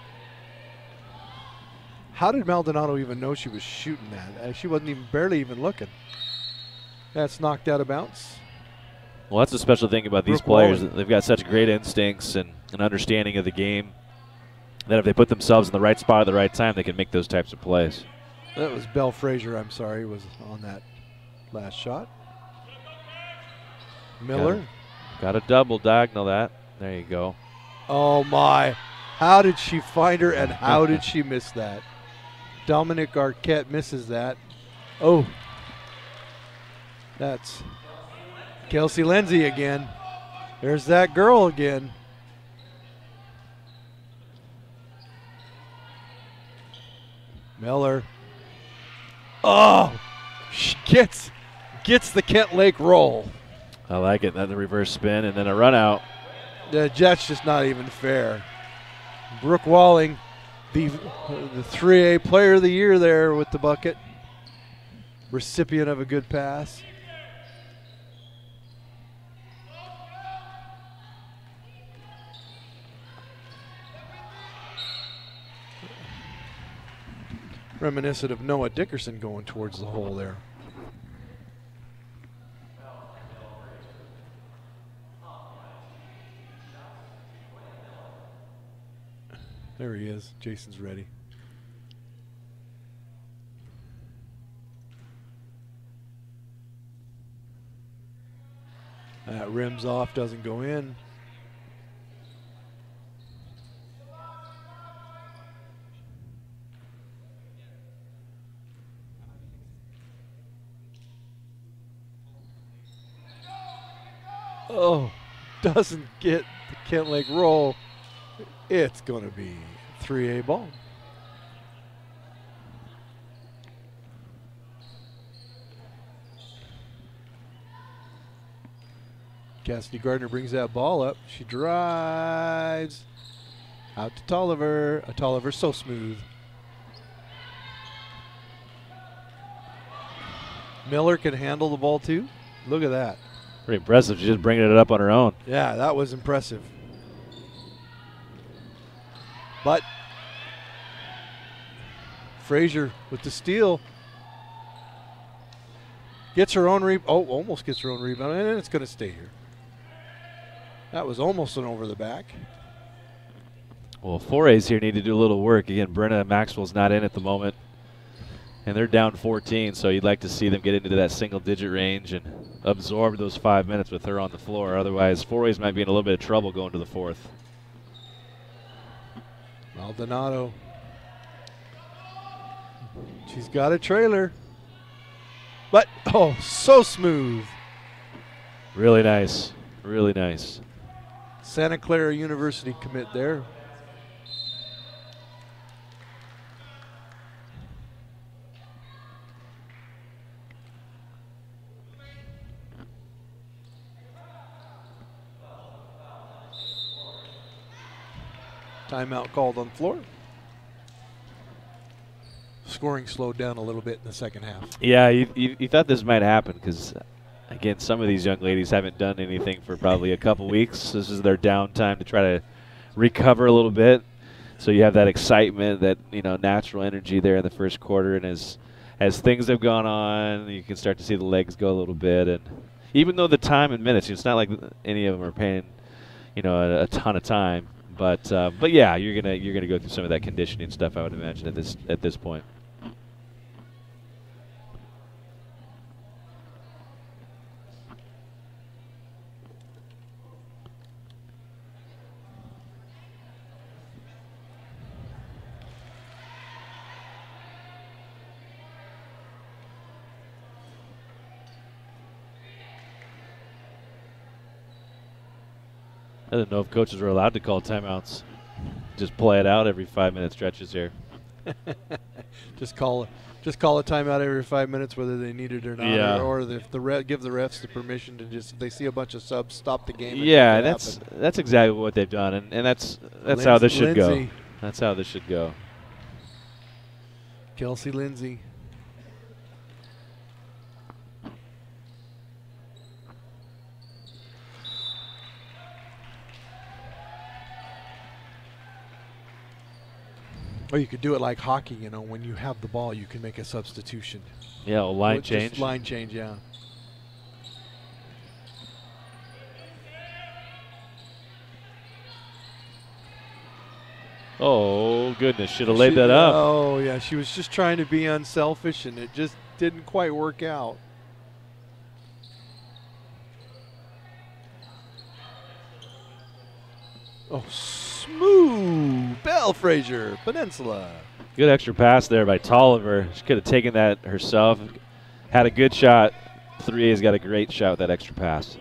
Speaker 1: How did Maldonado even know she was shooting that? She wasn't barely even looking. That's knocked out of bounds.
Speaker 2: Well, that's the special thing about these players. They've got such great instincts and an understanding of the game that if they put themselves in the right spot at the right time, they can make those types of plays.
Speaker 1: That was Bell Frazier, I'm sorry, was on that last shot. Miller.
Speaker 2: Got a double diagonal that. There you go.
Speaker 1: Oh, my. How did she find her, and how did she miss that? Dominic Arquette misses that. Oh. That's Kelsey Lindsay again. There's that girl again. Miller. Oh, she gets the Kent Lake roll.
Speaker 2: I like it. Then the reverse spin and then a run out.
Speaker 1: That's just not even fair. Brooke Walling, the 3A Player of the Year there with the bucket. Recipient of a good pass. Reminiscent of Noah Dickerson going towards the hole there. There he is. Jason's ready. That rims off, doesn't go in. Oh, doesn't get the Kent Lake roll. It's going to be 3A ball. Cassidy Gardner brings that ball up. She drives out to Tolliver. Tolliver so smooth. Miller can handle the ball too. Look at that.
Speaker 2: Pretty impressive. She's just bringing it up on her own.
Speaker 1: Yeah, that was impressive. But Frazier with the steal. Gets her own rebound. Oh, almost gets her own rebound, and it's going to stay here. That was almost an over the back.
Speaker 2: Well, 4A's here need to do a little work. Again, Brenna Maxwell's not in at the moment, and they're down 14, so you'd like to see them get into that single-digit range and absorb those 5 minutes with her on the floor. Otherwise, 4A's might be in a little bit of trouble going to the fourth.
Speaker 1: Maldonado. She's got a trailer. But, oh, so smooth.
Speaker 2: Really nice. Really nice.
Speaker 1: Santa Clara University commit there. Timeout called on the floor. Scoring slowed down a little bit in the second half.
Speaker 2: Yeah, you thought this might happen because, again, some of these young ladies haven't done anything for probably a couple weeks. This is their downtime to try to recover a little bit. So you have that excitement, that natural energy there in the first quarter, and as things have gone on, you can start to see the legs go a little bit. And even though the time and minutes, it's not like any of them are paying, a ton of time. But yeah, you're gonna go through some of that conditioning stuff, I would imagine, at this point. I didn't know if coaches were allowed to call timeouts. Just play it out every 5-minute stretches here.
Speaker 1: Just call a timeout every 5 minutes, whether they need it or not.
Speaker 2: Yeah.
Speaker 1: Or if give the refs the permission to just, if they see a bunch of subs, stop the game.
Speaker 2: Yeah, that's exactly what they've done, and that's how this should go. That's how this should go.
Speaker 1: Kelsey Lindsay. Or you could do it like hockey, when you have the ball, you can make a substitution.
Speaker 2: Yeah, line change.
Speaker 1: Just line change, yeah.
Speaker 2: Oh, goodness. Should have laid that up.
Speaker 1: Oh, yeah. She was just trying to be unselfish, and it just didn't quite work out. Oh, smooth. Belle Frazier, Peninsula.
Speaker 2: Good extra pass there by Tolliver. She could have taken that herself. Had a good shot. 3A's got a great shot with that extra pass.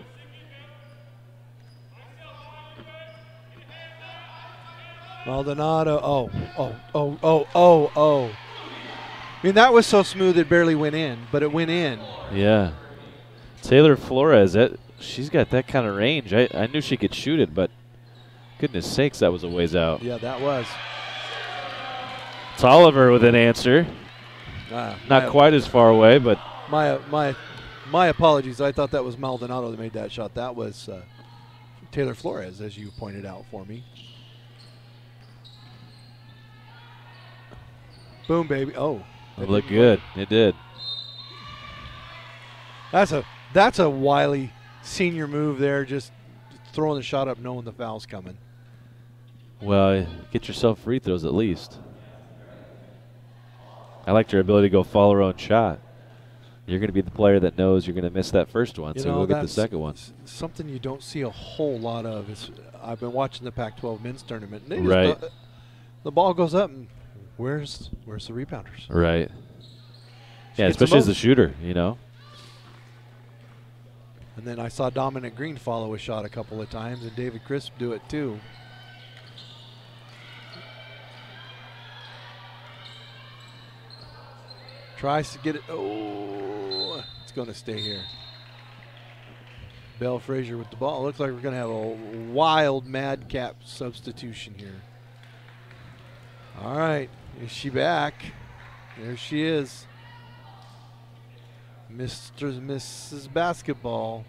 Speaker 1: Maldonado. Oh. I mean, that was so smooth it barely went in, but it went in.
Speaker 2: Yeah. Taylor Flores, she's got that kind of range. I knew she could shoot it, but goodness sakes, that was a ways out.
Speaker 1: Yeah, that was.
Speaker 2: Tolliver with an answer. Not quite as far away, but.
Speaker 1: My apologies. I thought that was Maldonado that made that shot. That was Taylor Flores, as you pointed out for me. Boom, baby. Oh.
Speaker 2: It looked good. It did.
Speaker 1: That's a wily senior move there, just throwing the shot up knowing the foul's coming.
Speaker 2: Well, get yourself free throws at least. I liked your ability to go follow your own shot. You're going to be the player that knows you're going to miss that first one, so we'll get the second one.
Speaker 1: Something you don't see a whole lot of is I've been watching the Pac-12 men's tournament. And
Speaker 2: Right.
Speaker 1: The ball goes up, and where's the rebounders?
Speaker 2: Right. Yeah,
Speaker 1: Gets
Speaker 2: especially as
Speaker 1: them
Speaker 2: the shooter, you know.
Speaker 1: And then I saw Dominic Green follow a shot a couple of times, and David Crisp do it too. Tries to get it. Oh, it's going to stay here. Bell Frazier with the ball. Looks like we're going to have a wild madcap substitution here. All right, is she back? There she is. Mrs. Basketball.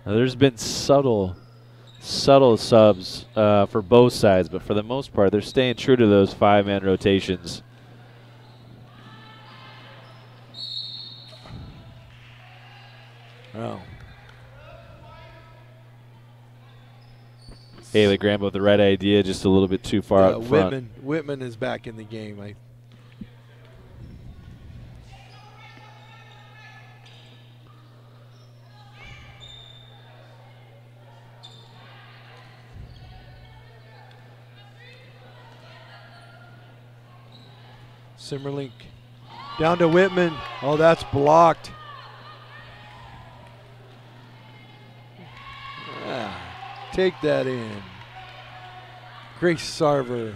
Speaker 2: Now, there's been subtle subs for both sides, but for the most part, they're staying true to those 5-man rotations.
Speaker 1: Oh.
Speaker 2: Haley Graham with the right idea, just a little bit too far up front.
Speaker 1: Whitman is back in the game. Simmerlink down to Whitman. Oh, that's blocked. Take that in. Grace Sarver.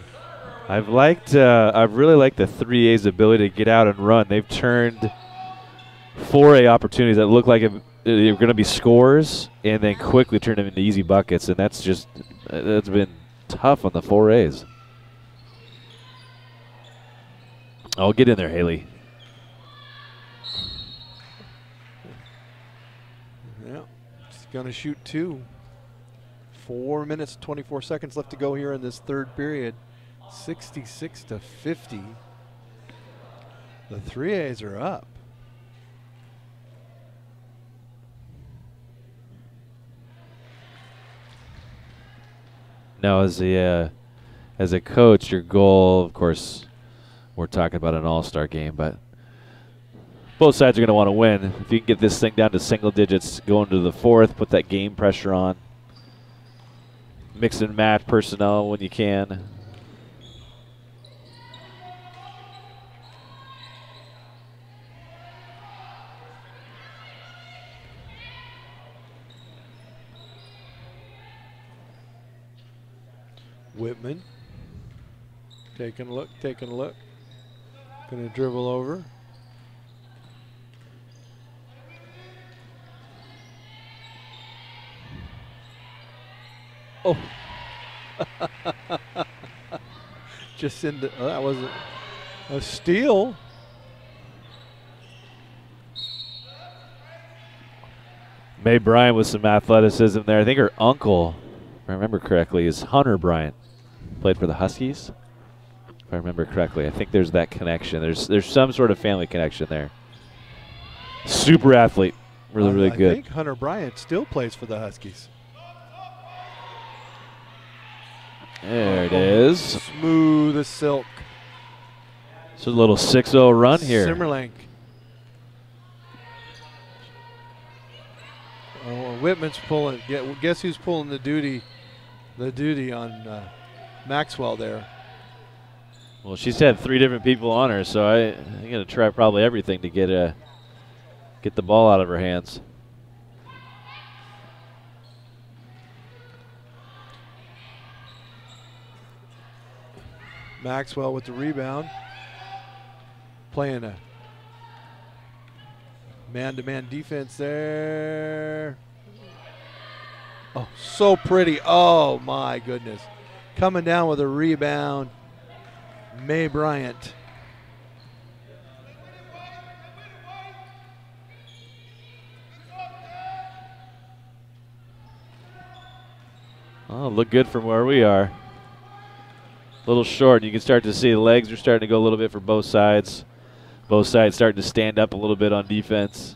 Speaker 2: I've really liked the 3A's ability to get out and run. They've turned 4A opportunities that look like they're going to be scores and then quickly turn them into easy buckets, and that's been tough on the 4A's. Oh, get in there, Haley.
Speaker 1: Yeah, she's going to shoot 2. 4 minutes, 24 seconds left to go here in this third period. 66-50. The 3A's are up.
Speaker 2: Now, as a coach, your goal, of course, we're talking about an all-star game, but both sides are going to want to win. If you can get this thing down to single digits, go into the fourth, put that game pressure on. Mix and match personnel when you can.
Speaker 1: Whitman taking a look. Going to dribble over. Oh. Just into, that was a steal.
Speaker 2: Mae Bryant with some athleticism there. I think her uncle, if I remember correctly, is Hunter Bryant. Played for the Huskies, if I remember correctly. I think there's that connection. There's some sort of family connection there. Super athlete. Really good.
Speaker 1: I think Hunter Bryant still plays for the Huskies.
Speaker 2: There it is.
Speaker 1: Smooth as silk.
Speaker 2: It's a little 6-0 run here.
Speaker 1: Simmerlank. Oh, Whitman's pulling. Guess who's pulling the duty? The duty on Maxwell there.
Speaker 2: Well, she's had 3 different people on her, so I'm going to try probably everything to get the ball out of her hands.
Speaker 1: Maxwell with the rebound. Playing a man-to-man defense there. Oh, so pretty. Oh, my goodness. Coming down with a rebound, Mae Bryant.
Speaker 2: Oh, look good from where we are. little short. You can start to see the legs are starting to go a little bit for both sides. Both sides starting to stand up a little bit on defense.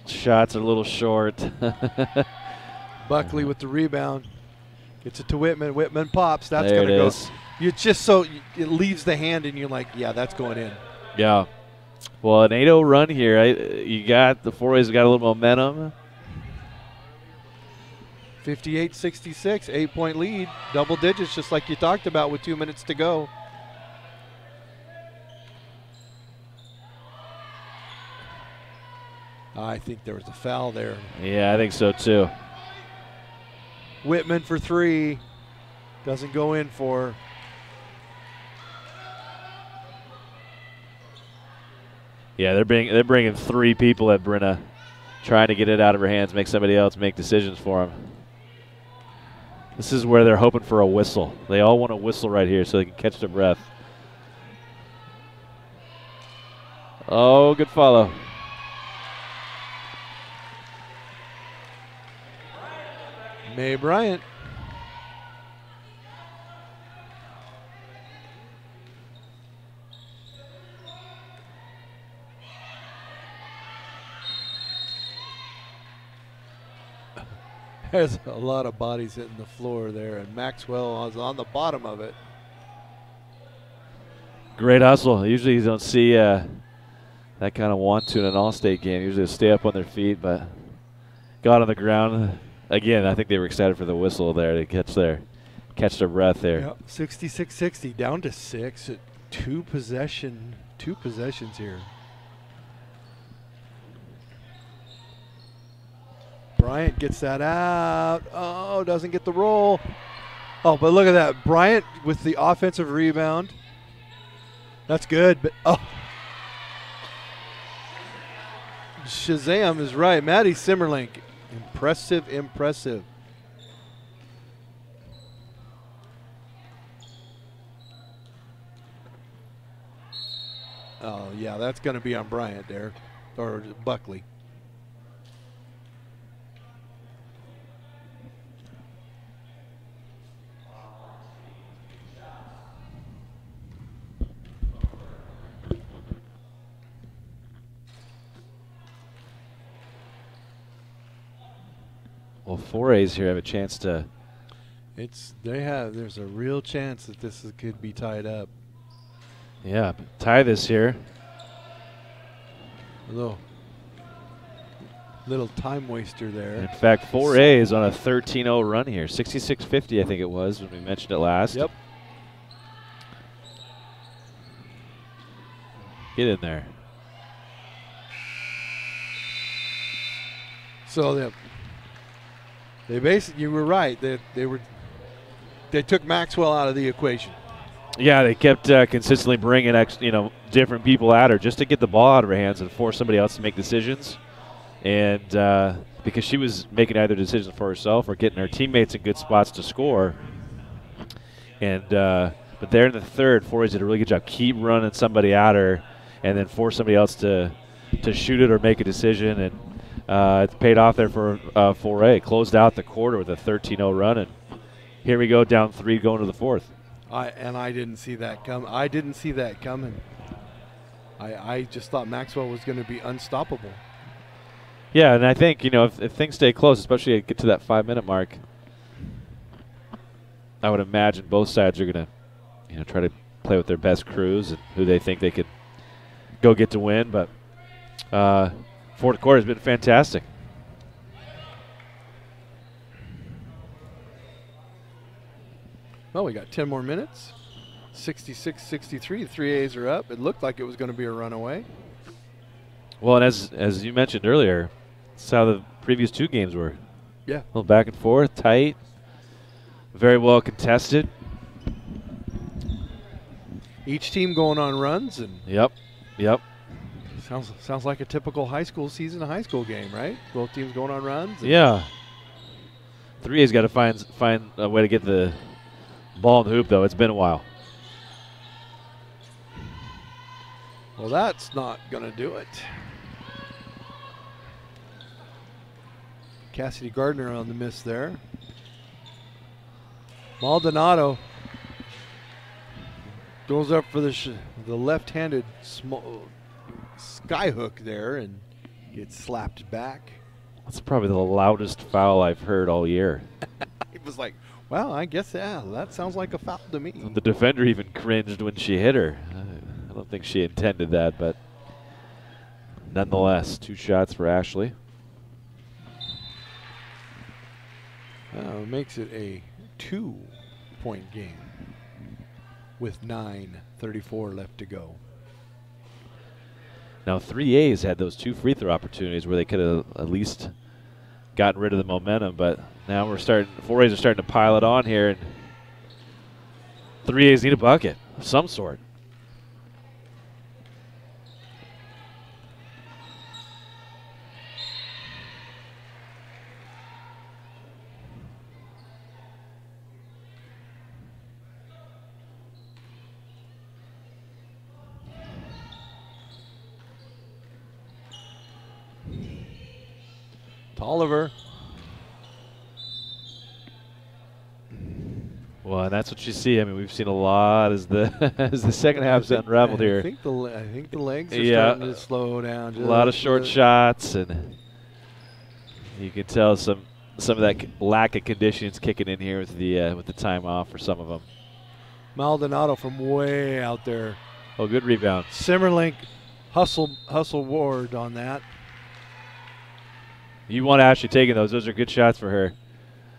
Speaker 2: Shots are a little short.
Speaker 1: Buckley with the rebound. Gets it to Whitman. Whitman pops. That's
Speaker 2: There
Speaker 1: going to
Speaker 2: it
Speaker 1: go.
Speaker 2: is.
Speaker 1: You just so it leaves the hand, and you're like, yeah, that's going in.
Speaker 2: Yeah. Well, an 8-0 run here. You got the 4A's got a little momentum.
Speaker 1: 58-66, 8-point lead, double digits, just like you talked about with 2 minutes to go. I think there was a foul there.
Speaker 2: Yeah, I think so too.
Speaker 1: Whitman for three, doesn't go in for.
Speaker 2: Yeah, they're bringing three people at Brenna, trying to get it out of her hands, make somebody else make decisions for them. This is where they're hoping for a whistle. They all want a whistle right here so they can catch their breath. Oh, good follow.
Speaker 1: Mae Bryant. There's a lot of bodies hitting the floor there, and Maxwell was on the bottom of it.
Speaker 2: Great hustle. Usually you don't see that kind of want-to in an all-state game. Usually they stay up on their feet, but got on the ground. Again, I think they were excited for the whistle there to catch their breath there.
Speaker 1: Yep, 66-60, down to 6. Two possessions here. Bryant gets that out. Oh, doesn't get the roll. Oh, but look at that. Bryant with the offensive rebound. That's good, but oh. Shazam is right. Maddie Simmerlink. Impressive, impressive. Oh, yeah, that's going to be on Bryant there, or Buckley.
Speaker 2: Well, 4A's here have a chance to.
Speaker 1: There's a real chance that could be tied up.
Speaker 2: Yeah, tie this here.
Speaker 1: A little time waster there.
Speaker 2: In fact, 4A is on a 13-0 run here. 66-50, I think it was when we mentioned it last.
Speaker 1: Yep.
Speaker 2: Get in there.
Speaker 1: So they basically, you were right. They took Maxwell out of the equation.
Speaker 2: Yeah, they kept consistently bringing different people at her just to get the ball out of her hands and force somebody else to make decisions. And because she was making either decisions for herself or getting her teammates in good spots to score. And but there in the third, 4A's did a really good job. Keep running somebody at her and then force somebody else to shoot it or make a decision. And it's paid off there for 4A. Closed out the quarter with a 13-0 run. And here we go, down 3 going to the fourth.
Speaker 1: I didn't see that come. I didn't see that coming. I just thought Maxwell was going to be unstoppable.
Speaker 2: Yeah, and I think, if things stay close, especially get to that 5-minute mark, I would imagine both sides are going to, try to play with their best crews and who they think they could go get to win. But fourth quarter has been fantastic.
Speaker 1: Well, we got 10 more minutes. 66-63. 3A's are up. It looked like it was going to be a runaway.
Speaker 2: Well, and as you mentioned earlier, that's how the previous 2 games were.
Speaker 1: Yeah.
Speaker 2: A little back and forth, tight, very well contested.
Speaker 1: Each team going on runs. And
Speaker 2: Yep.
Speaker 1: Sounds like a typical high school season, a high school game, right? Both teams going on runs.
Speaker 2: Yeah. 3A's got to find a way to get the ball in the hoop, though. It's been a while.
Speaker 1: Well, that's not going to do it. Cassidy Gardner on the miss there. Maldonado goes up for the left-handed sky hook there and gets slapped back.
Speaker 2: That's probably the loudest foul I've heard all year.
Speaker 1: It was like, well, I guess, yeah, that sounds like a foul to me.
Speaker 2: The defender even cringed when she hit her. I don't think she intended that, but nonetheless, 2 shots for Ashley.
Speaker 1: Makes it a 2-point game with 9:34 left to go.
Speaker 2: Now 3A's had those 2 free throw opportunities where they could have at least gotten rid of the momentum, but now 4A's are starting to pile it on here, and 3A's need a bucket of some sort.
Speaker 1: Oliver.
Speaker 2: Well, and that's what you see. I mean, we've seen a lot as the as the second half's unraveled here.
Speaker 1: I think the legs are
Speaker 2: Yeah,
Speaker 1: starting to slow down.
Speaker 2: A lot of short shots, and you can tell some of that lack of conditioning's kicking in here with the time off for some of them.
Speaker 1: Maldonado from way out there.
Speaker 2: Oh, good rebound.
Speaker 1: Simmerlink hustle Ward on that.
Speaker 2: You want Ashley taking those. Those are good shots for her.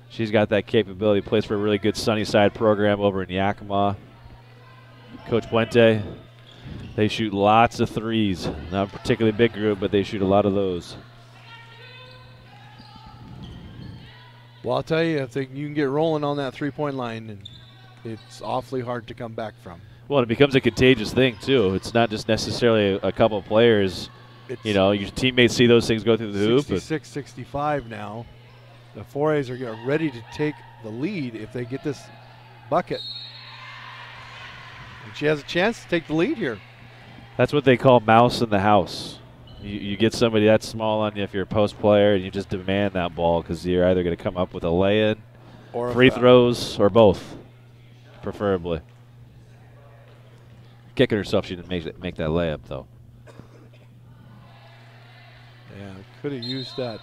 Speaker 2: She's got that capability. Plays for a really good Sunnyside program over in Yakima. Coach Puente, they shoot lots of threes. Not a particularly big group, but they shoot a lot of those.
Speaker 1: Well, I'll tell you, if you can get rolling on that three-point line, and it's awfully hard to come back from.
Speaker 2: Well, it becomes a contagious thing, too. It's not just necessarily a couple of players. You know, your teammates see those things go through the hoop.
Speaker 1: 66-65 now. The 4A's are getting ready to take the lead if they get this bucket. And she has a chance to take the lead here.
Speaker 2: That's what they call mouse in the house. You get somebody that small on you if you're a post player, and you just demand that ball because you're either going to come up with a lay-in, or free throws, or both, preferably. Kicking herself, she didn't make that layup, though.
Speaker 1: Yeah, could have used that.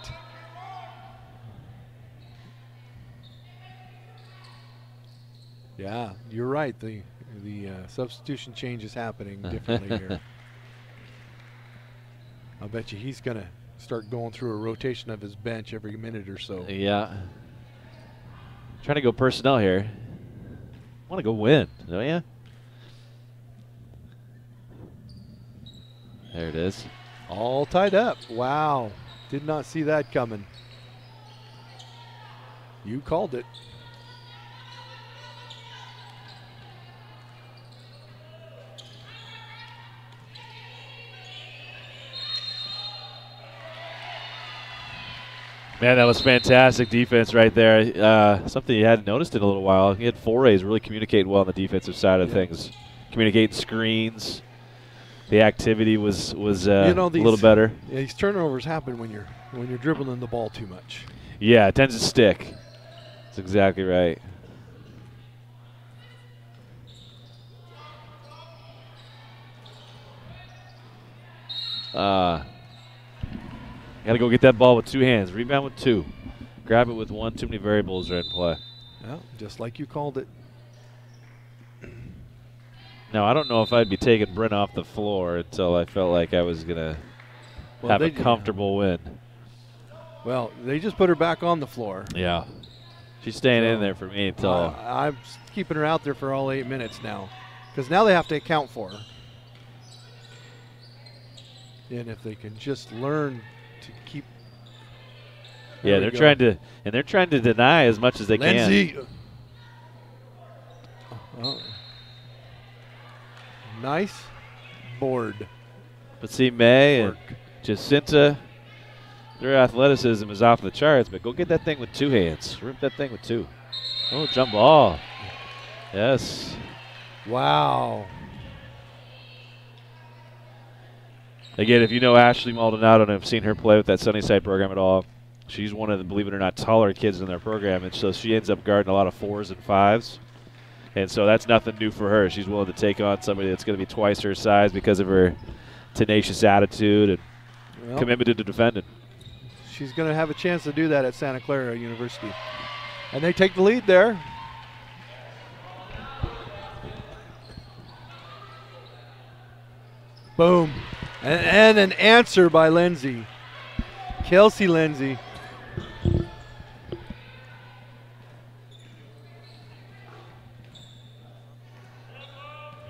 Speaker 1: Yeah, you're right. The substitution change is happening differently here. I bet you he's going to start going through a rotation of his bench every minute or so.
Speaker 2: Yeah. Trying to go personnel here. Want to go win, don't you? There it is.
Speaker 1: All tied up. Wow. Did not see that coming. You called it.
Speaker 2: Man, that was fantastic defense right there. Something you hadn't noticed in a little while. He had 4A's really communicate well on the defensive side of things. Communicate screens. The activity was a little better.
Speaker 1: Yeah, these turnovers happen when you're dribbling the ball too much.
Speaker 2: Yeah, it tends to stick. That's exactly right. Got to go get that ball with 2 hands. Rebound with 2. Grab it with 1. Too many variables are in play.
Speaker 1: Yeah, just like you called it.
Speaker 2: Now, I don't know if I'd be taking Bryn off the floor until I felt like I was going to have a comfortable win.
Speaker 1: Well, they just put her back on the floor.
Speaker 2: Yeah. She's staying in there for me until...
Speaker 1: I'm keeping her out there for all 8 minutes now, because now they have to account for her. And if they can just learn to keep...
Speaker 2: Yeah, they're trying to deny as much as they can.
Speaker 1: Oh. Nice board.
Speaker 2: But see, May and Jacinta, their athleticism is off the charts, but go get that thing with 2 hands. Rip that thing with 2. Oh, jump ball. Yes.
Speaker 1: Wow.
Speaker 2: Again, if you know Ashley Maldonado and have seen her play with that Sunnyside program at all, She's one of the, believe it or not, taller kids in their program, and so she ends up guarding a lot of 4s and 5s. And so that's nothing new for her. She's willing to take on somebody that's going to be twice her size because of her tenacious attitude and commitment to defending.
Speaker 1: She's going to have a chance to do that at Santa Clara University. And they take the lead there. Boom. And an answer by Lindsay. Kelsey Lindsay.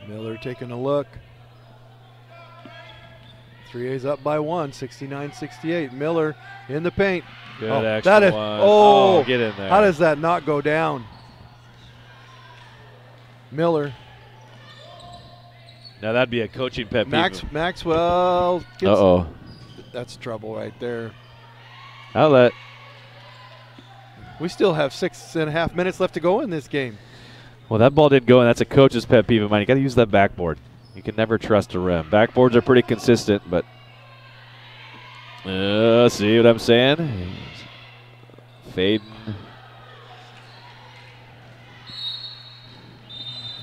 Speaker 1: Miller taking a look. 3A's up by 1, 69-68. Miller in the paint.
Speaker 2: Good extra
Speaker 1: that
Speaker 2: one. Get in there.
Speaker 1: How does that not go down? Miller.
Speaker 2: Now that'd be a coaching pet peeve.
Speaker 1: Maxwell. That's trouble right there.
Speaker 2: Outlet.
Speaker 1: We still have 6.5 minutes left to go in this game.
Speaker 2: Well, that ball didn't go, and that's a coach's pet peeve of mine. You got to use that backboard. You can never trust a rim. Backboards are pretty consistent, but see what I'm saying? Fading.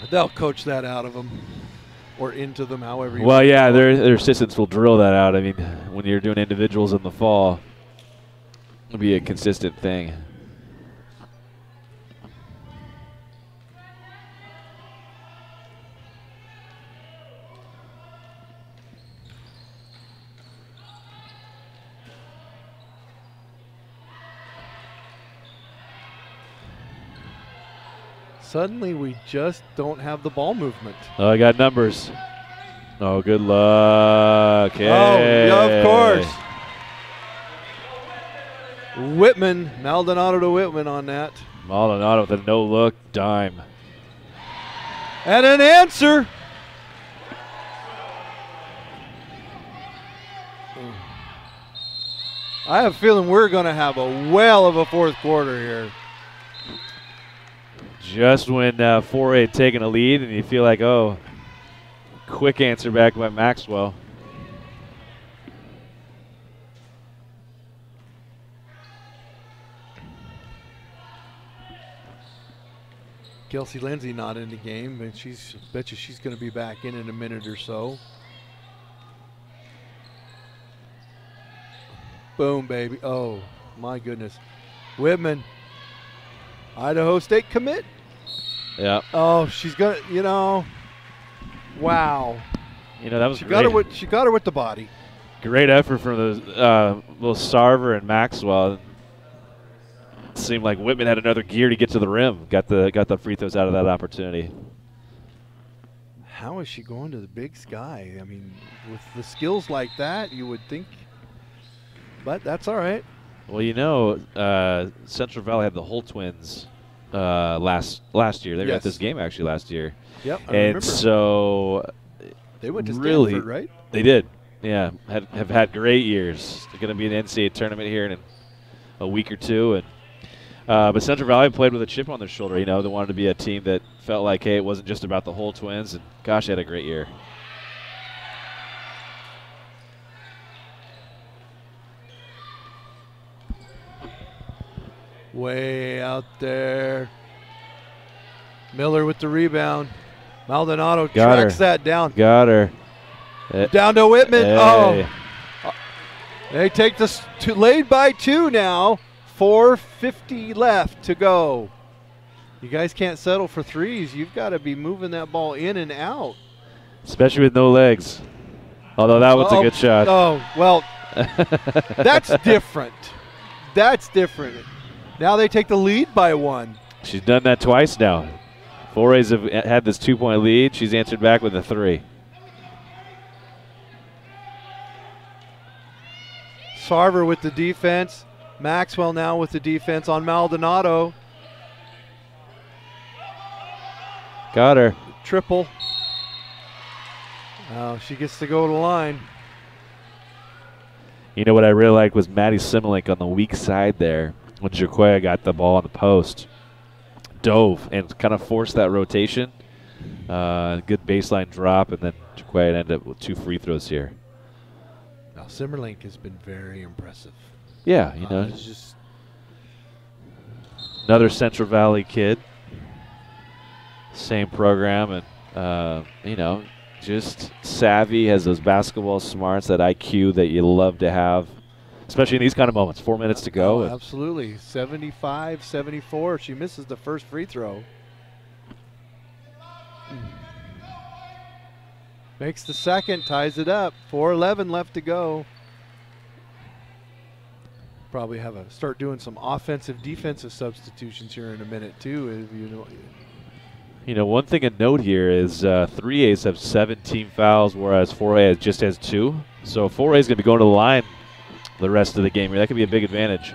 Speaker 1: They'll coach that out of them or into them, however you
Speaker 2: Well, yeah, their assistants will drill that out. I mean, when you're doing individuals in the fall, it'll be a consistent thing.
Speaker 1: Suddenly, we just don't have the ball movement.
Speaker 2: Oh, I got numbers. Oh, good luck. Hey.
Speaker 1: Oh, yeah, of course. Whitman, Maldonado to Whitman on that.
Speaker 2: Maldonado with a no-look dime.
Speaker 1: And an answer. I have a feeling we're going to have a whale of a fourth quarter here.
Speaker 2: Just when 4A had taken a lead and you feel like, oh, quick answer back by Maxwell.
Speaker 1: Kelsey Lindsay not in the game, and bet you she's going to be back in a minute or so. Boom, baby. Oh, my goodness. Whitman, Idaho State commit.
Speaker 2: Yeah.
Speaker 1: Oh, she's going to, wow.
Speaker 2: That was
Speaker 1: she
Speaker 2: great.
Speaker 1: She got her with the body.
Speaker 2: Great effort from the little Sarver and Maxwell. It seemed like Whitman had another gear to get to the rim. Got the free throws out of that opportunity.
Speaker 1: How is she going to the Big Sky? I mean, with the skills like that, you would think. But that's all right.
Speaker 2: Well, Central Valley had the Holt twins last year. They were at this game actually last year.
Speaker 1: Yep, I
Speaker 2: and
Speaker 1: remember.
Speaker 2: So
Speaker 1: they went to
Speaker 2: really,
Speaker 1: Stanford, right?
Speaker 2: They did. Yeah, have had great years. They're going to be in the NCAA tournament here in a week or two, and but Central Valley played with a chip on their shoulder. They wanted to be a team that felt like, hey, it wasn't just about the Holt twins, and gosh, they had a great year.
Speaker 1: Way out there. Miller with the rebound. Maldonado tracks that down.
Speaker 2: Got her.
Speaker 1: Down to Whitman.
Speaker 2: Hey.
Speaker 1: Oh. They take this lead by 2 now. 4:50 left to go. You guys can't settle for threes. You've got to be moving that ball in and out.
Speaker 2: Especially with no legs. Although that was a good shot.
Speaker 1: Oh, well, that's different. That's different. Now they take the lead by 1.
Speaker 2: She's done that twice now. 4A's have had this 2-point lead. She's answered back with a 3.
Speaker 1: Sarver with the defense. Maxwell now with the defense on Maldonado.
Speaker 2: Got her.
Speaker 1: Triple. Oh, she gets to go to the line.
Speaker 2: What I really liked was Maddie Similink on the weak side there when Jaquia got the ball on the post. Dove and kind of forced that rotation. Good baseline drop, and then Jaquia ended up with 2 free throws here.
Speaker 1: Now, Simmerlink has been very impressive.
Speaker 2: Yeah, you know,
Speaker 1: It's just
Speaker 2: another Central Valley kid. Same program, and you know, just savvy, has those basketball smarts, that IQ that you love to have, especially in these kind of moments. 4 minutes to go.
Speaker 1: Oh, absolutely. 75-74. She misses the first free throw. Makes the second, ties it up. 4:11 left to go. Probably start doing some offensive, defensive substitutions here in a minute too. If
Speaker 2: You know, one thing to note here is 3As have 17 fouls, whereas 4A just has 2. So 4A is going to be going to the line the rest of the game here. That could be a big advantage.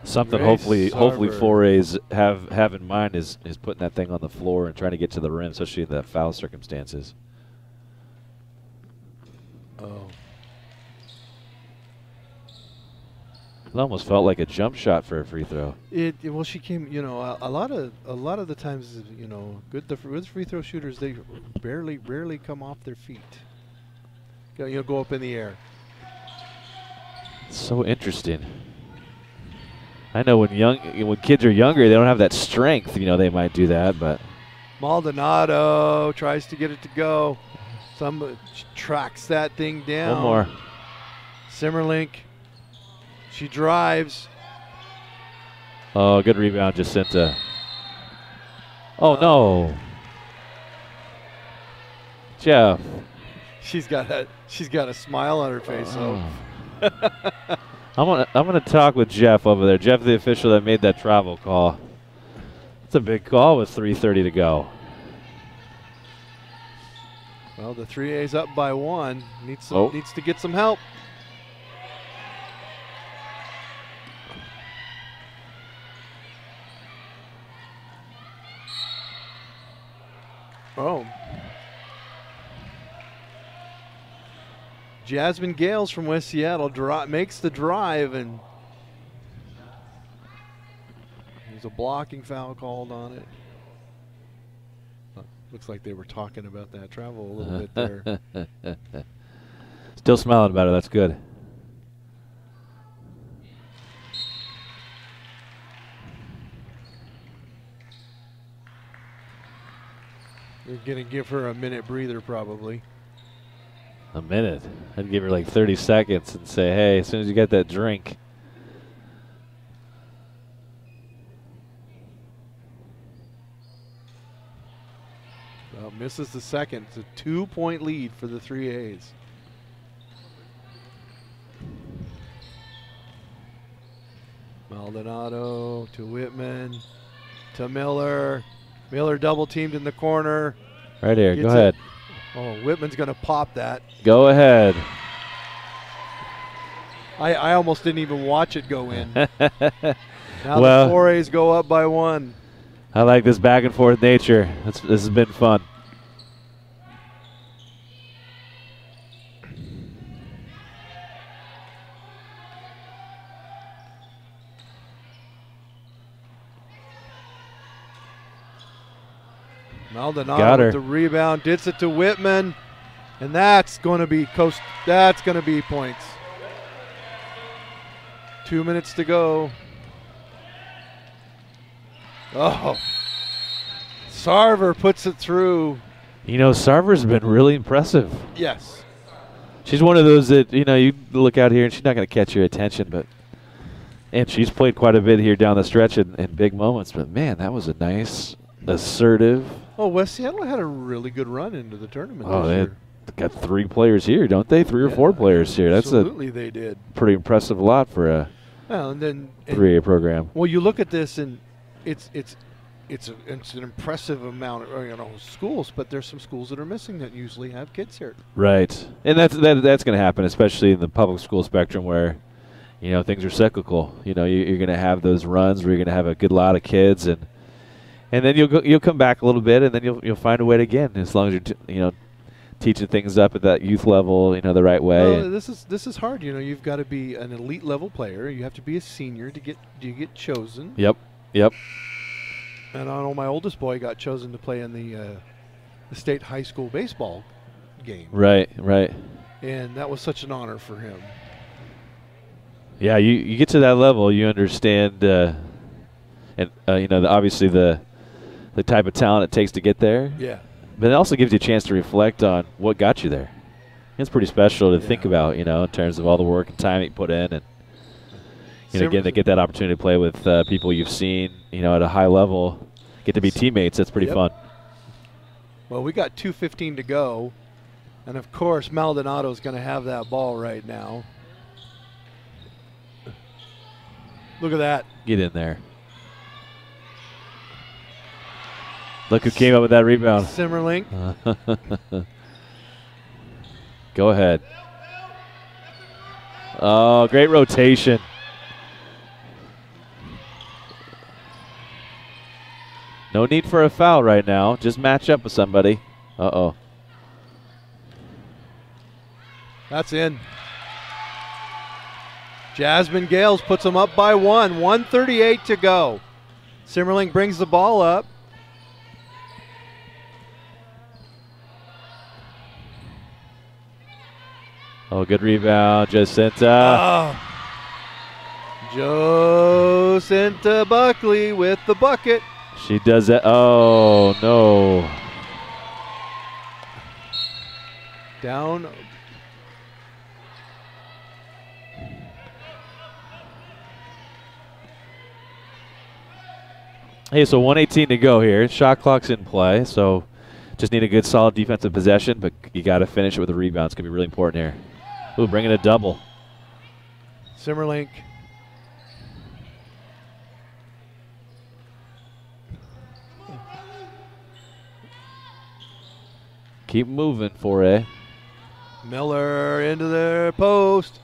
Speaker 2: Something
Speaker 1: Grace
Speaker 2: hopefully
Speaker 1: Sarver.
Speaker 2: 4As have in mind is putting that thing on the floor and trying to get to the rim, especially in the foul circumstances.
Speaker 1: oh,
Speaker 2: It almost felt like a jump shot for a free throw.
Speaker 1: well, she came. You know, a lot of the times, you know, good free throw shooters, they rarely come off their feet. Go up in the air.
Speaker 2: So interesting. I know when kids are younger, they don't have that strength. You know, they might do that, but
Speaker 1: Maldonado tries to get it to go. Somebody tracks that thing down.
Speaker 2: one more.
Speaker 1: Simmerlink. She drives.
Speaker 2: Oh, good rebound, Jacinta. Oh no, Jeff.
Speaker 1: She's got a smile on her face. So
Speaker 2: I'm gonna talk with Jeff over there. Jeff, the official that made that travel call. It's a big call with 3:30 to go.
Speaker 1: well, the 3A's up by 1. Needs to get some help. Oh. Jasmine Gales from West Seattle makes the drive, and there's a blocking foul called on it. Looks like they were talking about that travel a little bit there.
Speaker 2: Still smiling about it. That's good.
Speaker 1: They're going to give her a minute breather probably.
Speaker 2: A minute. I'd give her like 30 seconds and say, hey, as soon as you get that drink.
Speaker 1: Well, misses the second. It's a 2-point lead for the 3As. Maldonado to Whitman to Miller. Miller double teamed in the corner.
Speaker 2: Right here. Go
Speaker 1: Gets
Speaker 2: ahead.
Speaker 1: Oh, Whitman's going to pop that.
Speaker 2: Go ahead.
Speaker 1: I almost didn't even watch it go in. Now
Speaker 2: Well,
Speaker 1: the 4As go up by 1.
Speaker 2: I like this back and forth nature. This has been fun.
Speaker 1: Maldonado
Speaker 2: Got her.
Speaker 1: with the rebound, gets it to Whitman, and that's going to be That's going to be points. 2 minutes to go. Oh, Sarver puts it through.
Speaker 2: You know, Sarver's been really impressive.
Speaker 1: Yes.
Speaker 2: She's one of those that, you know, you look out here and she's not going to catch your attention, and she's played quite a bit here down the stretch in big moments. But, man, that was a nice, assertive.
Speaker 1: Oh, West Seattle had a really good run into the tournament
Speaker 2: Oh,
Speaker 1: this
Speaker 2: they
Speaker 1: year.
Speaker 2: got 3 players here, don't they? 3 or 4 players here. That's
Speaker 1: absolutely they did.
Speaker 2: a pretty impressive lot for a
Speaker 1: Well, and then
Speaker 2: 3A program.
Speaker 1: well, you look at this and it's an impressive amount of schools, but there's some schools that are missing that usually have kids here.
Speaker 2: Right, and that's going to happen, especially in the public school spectrum, where, you know, things are cyclical. You know, you're going to have those runs where you're going to have a good lot of kids, and then you'll come back a little bit, and then you'll find a way to again, as long as you're teaching things up at that youth level, the right way.
Speaker 1: Well, this is hard. You've got to be an elite level player. You have to be a senior to get chosen.
Speaker 2: Yep.
Speaker 1: And I know my oldest boy got chosen to play in the state high school baseball game.
Speaker 2: Right.
Speaker 1: And that was such an honor for him.
Speaker 2: Yeah, you get to that level, you understand, and obviously the type of talent it takes to get there.
Speaker 1: Yeah.
Speaker 2: But it also gives you a chance to reflect on what got you there. It's pretty special to think about, in terms of all the work and time that you put in, and again, to get that opportunity to play with people you've seen, at a high level, get to be teammates. That's pretty fun.
Speaker 1: Well, we got 2:15 to go, and of course Maldonado's going to have that ball right now. Look at that.
Speaker 2: Get in there. Look who came up with that rebound.
Speaker 1: Simmerlink.
Speaker 2: Go ahead. Oh, great rotation. No need for a foul right now. Just match up with somebody. Uh-oh.
Speaker 1: That's in. Jasmine Gales puts them up by 1. 1:38 to go. Simmerlink brings the ball up.
Speaker 2: Oh, good rebound, Jacinta.
Speaker 1: Jacinta Buckley with the bucket.
Speaker 2: She does that. Oh, no.
Speaker 1: Down.
Speaker 2: Hey, so 1:18 to go here. Shot clock's in play, so just need a good, solid defensive possession, but you got to finish it with a rebound. It's going to be really important here. Ooh, bringing a double.
Speaker 1: Simmerlink.
Speaker 2: Keep moving, Foray.
Speaker 1: Miller into their post.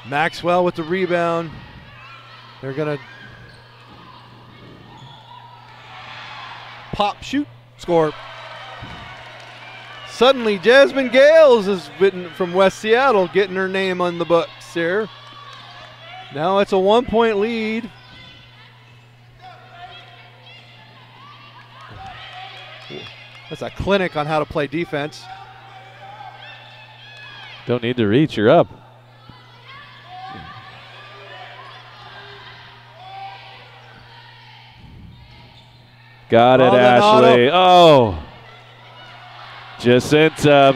Speaker 1: Maxwell with the rebound. They're going to pop, shoot, score. Suddenly, Jasmine Gales is bitten from West Seattle, getting her name on the books here. Now it's a 1-point lead. That's a clinic on how to play defense.
Speaker 2: Don't need to reach, you're up. Got it, Ashley. Oh. Jacinta.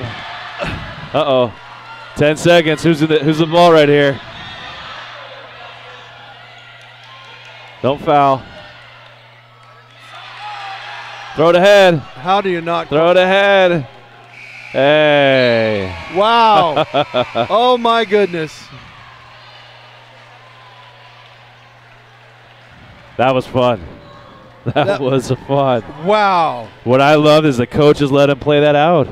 Speaker 2: Uh-oh. 10 seconds. Who's the ball right here? Don't foul. Throw it ahead.
Speaker 1: How do you not
Speaker 2: throw it ahead? Hey.
Speaker 1: Wow. Oh my goodness.
Speaker 2: That was fun. That was fun.
Speaker 1: Wow.
Speaker 2: What I love is the coaches let him play that out.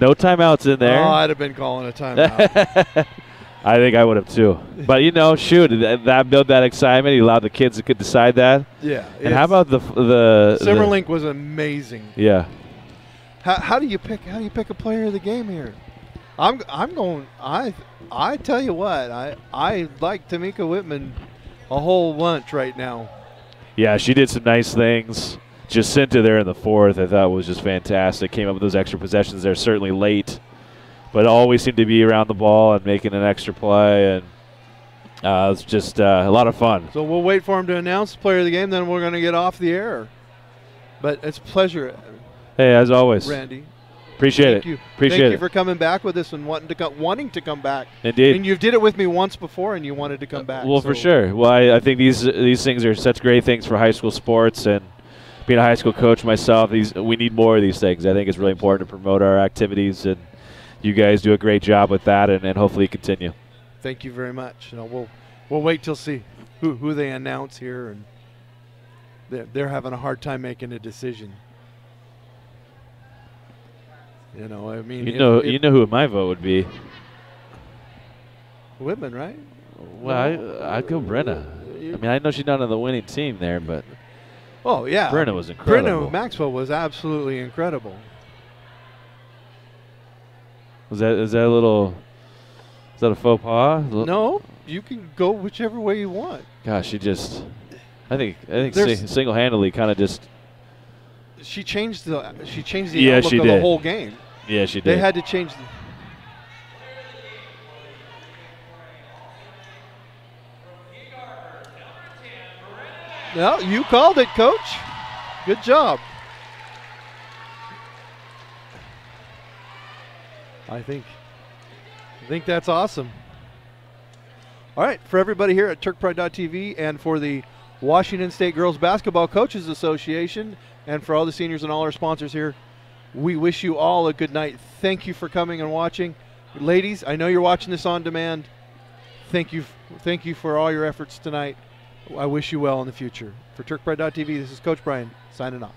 Speaker 2: No timeouts in there.
Speaker 1: Oh, I'd have been calling a timeout.
Speaker 2: I think I would have too. But, shoot, that built that excitement. He allowed the kids to decide that.
Speaker 1: Yeah.
Speaker 2: And how about the
Speaker 1: Simmerlink was amazing.
Speaker 2: Yeah.
Speaker 1: How do you pick a player of the game here? I tell you what, I like Tamika Whitman a whole bunch right now.
Speaker 2: Yeah, she did some nice things. Jacinta there in the fourth, I thought was just fantastic. Came up with those extra possessions there, certainly late, but always seemed to be around the ball and making an extra play, and it was just a lot of fun.
Speaker 1: So we'll wait for him to announce the player of the game, then we're going to get off the air. But it's a pleasure.
Speaker 2: Hey, as always,
Speaker 1: Randy.
Speaker 2: Appreciate
Speaker 1: Thank
Speaker 2: it.
Speaker 1: you.
Speaker 2: Appreciate
Speaker 1: Thank
Speaker 2: it.
Speaker 1: you for coming back with us and wanting to come back.
Speaker 2: Indeed.
Speaker 1: And you did it with me once before, and you wanted to come back.
Speaker 2: Well, for sure. Well, I think these things are such great things for high school sports, and being a high school coach myself, we need more of these things. I think it's really important to promote our activities, and you guys do a great job with that, and hopefully continue.
Speaker 1: Thank you very much. We'll wait till see who they announce here, and they're having a hard time making a decision. I mean,
Speaker 2: you know who my vote would be.
Speaker 1: Whitman, right?
Speaker 2: Well, I'd go Brenna. I mean, I know she's not on the winning team there, but
Speaker 1: oh yeah,
Speaker 2: Brenna was incredible.
Speaker 1: Brenna Maxwell was absolutely incredible.
Speaker 2: Is that a little? Is that a faux pas?
Speaker 1: No, you can go whichever way you want.
Speaker 2: Gosh, she just. I think
Speaker 1: There's-
Speaker 2: single-handedly kind of just.
Speaker 1: She changed the
Speaker 2: Yeah,
Speaker 1: outlook
Speaker 2: she
Speaker 1: of
Speaker 2: did.
Speaker 1: the whole game.
Speaker 2: Yeah, she did.
Speaker 1: They had to change. Well, you called it, Coach. Good job. I think that's awesome. All right, for everybody here at TurkPride.tv and for the Washington State Girls Basketball Coaches Association and for all the seniors and all our sponsors here, we wish you all a good night. Thank you for coming and watching. Ladies, I know you're watching this on demand. Thank you for all your efforts tonight. I wish you well in the future. For TurkPride.tv, this is Coach Brian signing off.